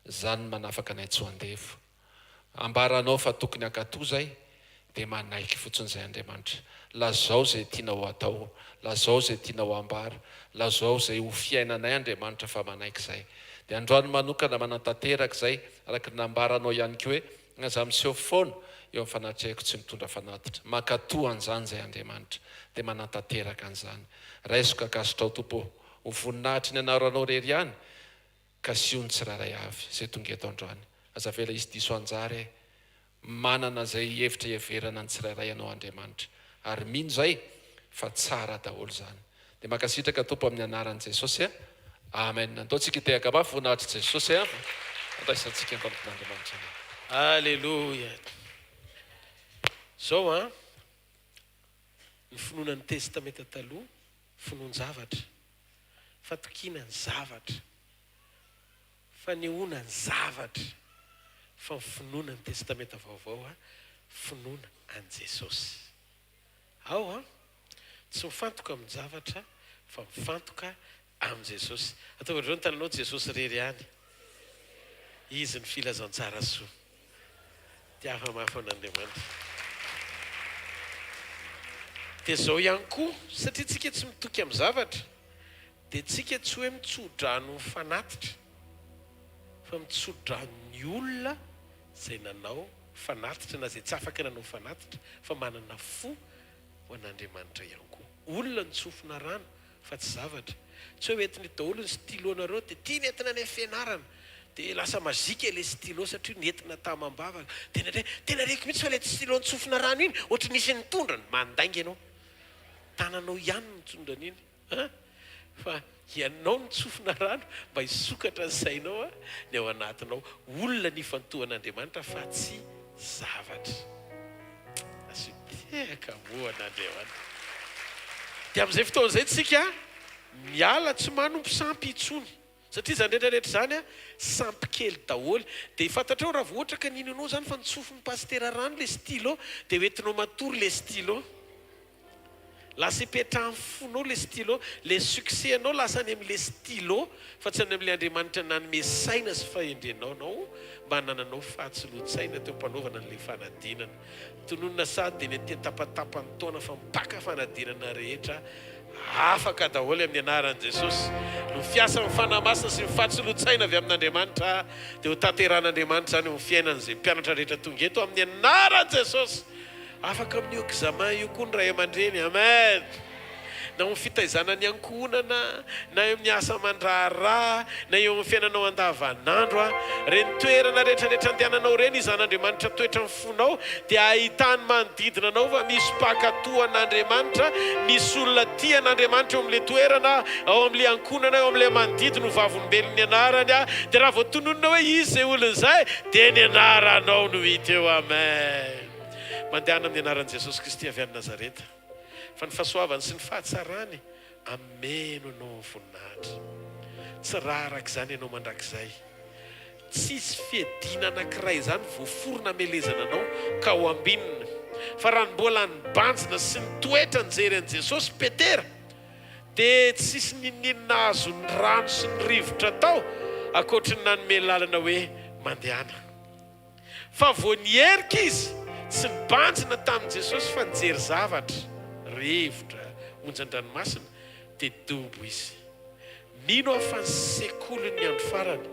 zany manafaka anay tsy ho andevo. Ambaranao fa tokony hankatoy zay dia manaiky fotsiny izay Andriamanitra. Lazao zay tianao atao, lazao zay tianao ambara, lazao zay ho fiainanay Andriamanitra fa manaiky izay. Dia androany manokana manantanteraka izay araka ny nambaranao ihany koa hoe aza miseho foana eo amin'ny fanatrehako tsy mitondra fanatitra. Mankatoy an'izany zay Andriamanitra dia manantanteraka an'izany. Raisiko akasitrao tompo ho voninahitry ny anaranao rery ihany ka sion tsirairay avy zay tonga eto androany. Aza vela izy diso anjary manana zay hevitra heverana ny tsirairay anao Andriamanitra. Ary mino zay fa tsara daholo zany. Dia mankasitraka tompo amin'ny anaran'i Jesosy. Amen. Ataontsika tehaka mafy voninahitry Jesosy. Andaisantsika antoampon'Andriamanitra. Alleluia. Zao ny finoanan'ny testamenta taloha, finoan-javatra, fatokiana ny zavatra, fanehoana ny zavatra, fa ny finoana ny testamenta vaovao finoana an' Jesosy. Ao tsy mifantoka amin'ny zavatra fa mifantoka amin'ny Jesosy. Ataovadreo ny tananao Jesosy rery ihany. Izy ny filazantsara soa. Tiafa mafy an'Andriamanitra. Dia zao ihany koa satria tsika tsy mitoky amin'ny zavatra dia tsika tsy hoe mitsodrano fanatitra fa mitsodrano ny olona zay nanao fanatitra na zay tsy afaka nanao fanatitra fa manana fo ho an'Andriamanitra ihany koa. Olona ny tsofina rano fa tsy zavatra. Tsy hoe entina daholo ny stylo-nareo dia tia nentina ny fianarana dia lasa mazika ilay stylo satria nentina tamam-bavaka. Tena reko mihitsy fa ilay stylo ny tsofina rano iny ohatry nisy nitondrany mandainga ianao. Tananao ihany nitondrana iny. Fa ianao ny tsofina rano mba hisokatra ny sainao ny ao anatinao. Olona ny fantohan'Andriamanitra fa tsy zavatra. Asitehaka moa an'Andriamanitra. Dia amin'izay fotoan'izay tsika miala tsy manompo sampy itsony. Satria zany rehetrarehetra zany sampy kely daholo. Dia fantatrao raha voatra ka ninonao zany fa nitsofin'ny pastera rano ilay stylo dia hoentinao matory ilay stylo. lasa ipetrahan'ny fonao le stylo, le succès anao lasa any amin'le stylo fa tsy any amin'le Andriamanitra nanome saina sy fahendrenao anao mba hanananao fahatsilosaina teo ampanaovana an'le fanadinana. Tononona sady dia ny aty tapatapany taona fa mipaka fanadinana rehetra afaka daholo amin'ny anaran'i Jesosy. No fiasa amin'ny fanamasina sy ny fahatsilosaina avy amin'Andriamanitra dia ho tanteran'Andriamanitra zany ho fiainan'izay mpianatra rehetra tonga eto amin'ny anaran'i Jesosy. Afaka amin'ny examen io koa ny ray aman-dreny. Amen. Na amin'ny fitaizana ny ankonana, na eo amin'ny asa aman-draharaha, na eo amin'ny fiainanao andavanandro, reny toerana rehetrarehetra andehananao reny izan'Andriamanitra toetra amin'ny fonao dia ahitany manodidina anao fa misy mpakatoan'Andriamanitra, misy olona tian'Andriamanitra eo amin'ilay toerana, ao amin'ilay ankonana, ao amin'ilay manodidina ho vavolombelon'ny anarany. Dia raha vao tononona hoe izy izay olona izay dia ny anaranao no hita eo. Amen. Mandehana amin'ny anaran'i Jesosy Kristy avy any Nazareta, fa ny fahasoavany sy ny fahatsarany ameno anao voninahitra. Tsy raha arak'izany ianao mandrakizay, tsisy fiadina anankiray izany voaforona amelezana anao ka ho ambinina. Fa raha ny mbola ny banjina sy ny toetra nijery an'i Jesosy petera dia tsisy ninina azo ny rano sy ny rivotra tao akoatry ny nanome lalana hoe mandehana. Fa vao nierika izy sy ny banjina tamin'i Jesosy fa nijery zavatra, rivotra, onjan-dranomasina dia dobo izy. Mino aho fa ny sekoly ny andro farany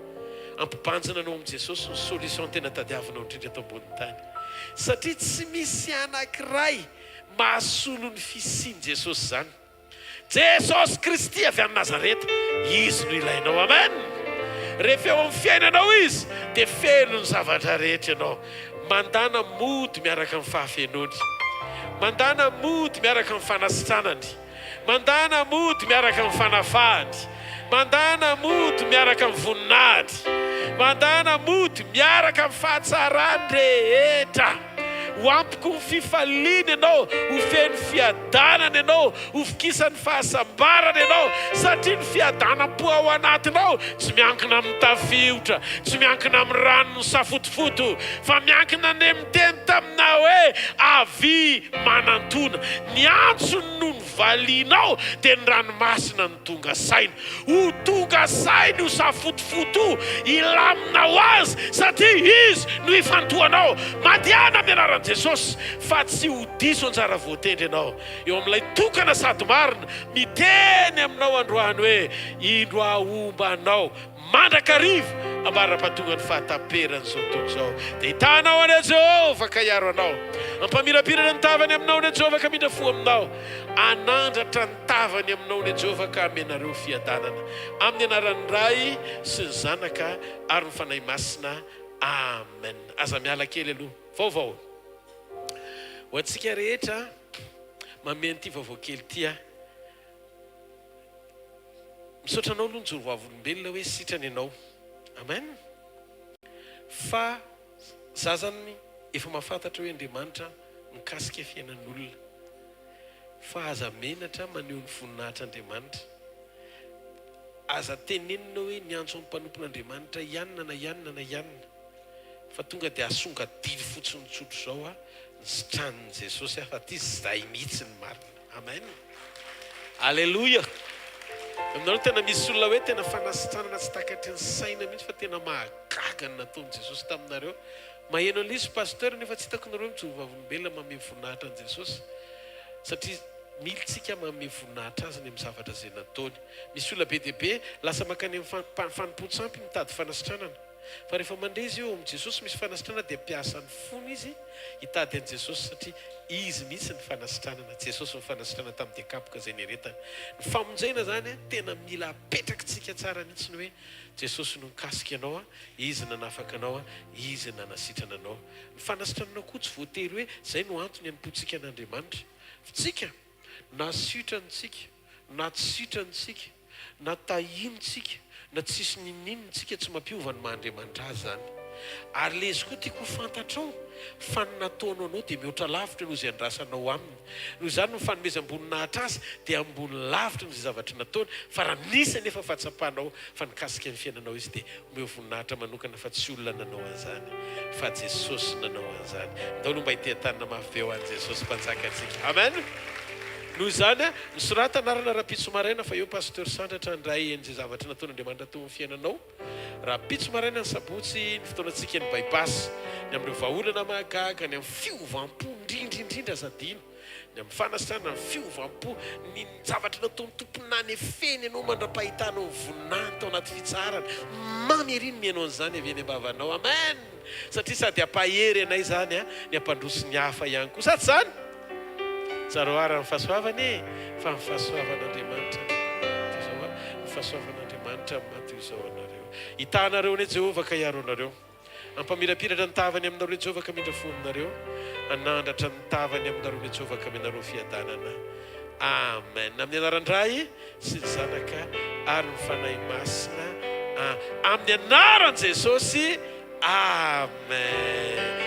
ampibanjina anao amin'i Jesosy ny solution tena tadiavinao indrindra eto ambony tany. Satria tsy misy anankiray mahasolo ny fisian'i Jesosy zany. Jesosy Kristy avy any Nazareta, izy no ilainao. Amen. Rehefa eo amin'ny fiainanao izy dia feno ny zavatra rehetra ianao. Mandana mody miaraka amin'ny fahafenony, mandana mody miaraka amin'ny fanasitranany, mandana mody miaraka amin'ny fanafahany, mandana mody miaraka amin'ny voninahity, mandana mody miaraka amin'ny fahatsarany rehetra. Ho ampiko ny fifaliana ianao, ho feno fiadanana ianao, ho fikisany fahasambarana ianao, satria ny fiadanam-po ao anatinao tsy miankina amin'ny tafiotra, tsy miankina amin'ny rano ny safotofoto, fa miankina ny miteny taminao hoe avy manantona. Ny antsony no ny valinao dia ny ranomasina ny tonga saina. Ho tonga saina io safotofoto, ilaminao azy satria izy no ifantohanao. Mandehana amin'ny anaran'i Jesosy, fa tsy ho diso anjara voatendry ianao eo amin'ilay tokana sady marina miteny aminao androany hoe indro ahombanao mandrakarivo ambara-pahatonga ny fahataperany zao tontolo zao. Dia hitanao any Jehovah ka hiaro anao, ampamirapirana ny tavany aminao ny Jehovah ka midra fo aminao, anandratra ny tavany aminao ny Jehovah ka amenareo fiadanana. Amin'ny anaran'ny Ray sy ny Zanaka ary ny fanahy masina. Amen. Aza miala kely aloha. Vaovao ho antsika rehetra mameno ity vaovao kely tia. Misaotra anao aloha nyjoro vavolombelona hoe sitrany ianao. Amen. Fa zazany efa mahafantatra hoe Andriamanitra mikasika fiainan'olona, fa aza menatra maneho ny voninahitran'Andriamanitra. Aza tenenina hoe ny antso amin'ny mpanompon'Andriamanitra ianona na ianona na ianona, fa tonga dia asonga dily fotsiny tsotro zao ny sitranin'i Jesosy fa ty zay mihitsy ny marina. Amen. Alleluia. Aminareo tena misy olona hoe tena fanasitranana tsy takatry ny saina mihitsy fa tena mahagaga ny nataon'i Jesosy taminareo. Maheno an'ilay pasteur nefa tsy hitako nareo mijoro vavolombelona manome voninahitra an'i Jesosy, satria militsika manome voninahitra azy ny amin'ny zavatra izay nataony. Misy olona be dia be lasa makany amin'ny fanompontsampy mitady fanasitranana, fa rehefa mandrezy eo amin'i Jesosy misy fanasitrana dia mpiasa ny fony izy hitady an'i Jesosy, satria izy mihitsy ny fanasitranana. Jesosy ny fanasitrana tamin'ny dekapoka izay nieretany. Ny famonjena zany tena mila apetrakitsika tsara mihitsy ny hoe Jesosy no nikasika anao, izy nanafaka anao, izy nanasitrana anao. Ny fanasitranana koa tsy voatery hoe zay no antony hanompontsika an'Andriamanitra. Fitsika na sitranitsika, na tsy sitranitsika, na tahinitsika, na tsisy nininitsika tsy mampiova ny mahandriamanitra azy zany. Ary lezy koa tiako fantatrao fa ny nataonao anao dia mihoatra lavitra noho izay andrasanao aminy. Noho izany no fanomezam-boninahitra azy dia ambony lavitra ny zavatra nataony, fa raha nisy nefa fahatsapanao fa nikasika ny fiainanao izy dia omeo voninahitra manokana fa tsy olona nanao an'izany, fa Jesosy nanao an'izany. Ndao no mba hitehantanana mafy be ho an'i Jesosy mpanjaka antsika. Amen. noho izany a misorata anarana rapitso maraina fa eo pasteur sandratra ndray en'izay zavatra nataon'Andriamanitra tao amin'ny fiainanao. Rapitso maraina ny sabotsy ny fotoanantsika ny baibasy ny amin'ireo vahaolana mahagaga ny amin'ny fiovampo indrindrindrindra zadino ny amin'ny fanasana ny fiovampo ny zavatra nataon'ny tomponany efeny ianao mandra-pahitanao ny voninany tao anaty fitsarana mamy eriny mianao an'izany avy eny am-bavanao. Amen. Satria sady ampahery anay zany a ny ampandroso ny hafa ihany koa sady zany zaroara ny fahasoavany fa ny fahasoavan'Andriamanitra ny fahasoavan'Andriamanitra maty izao anareo hitanareo ane Jehovah ka hiaro anareo ampamirapiratra ny tavany aminareo Jehovah ka mindra fononareo anandratra ny tavany aminareo Jehovah ka minareo fiadanana. Amen. Amin'ny anaran-dray sy ny zanaka ary ny fanahy masina amin'ny anaran' Jesosy. Amen.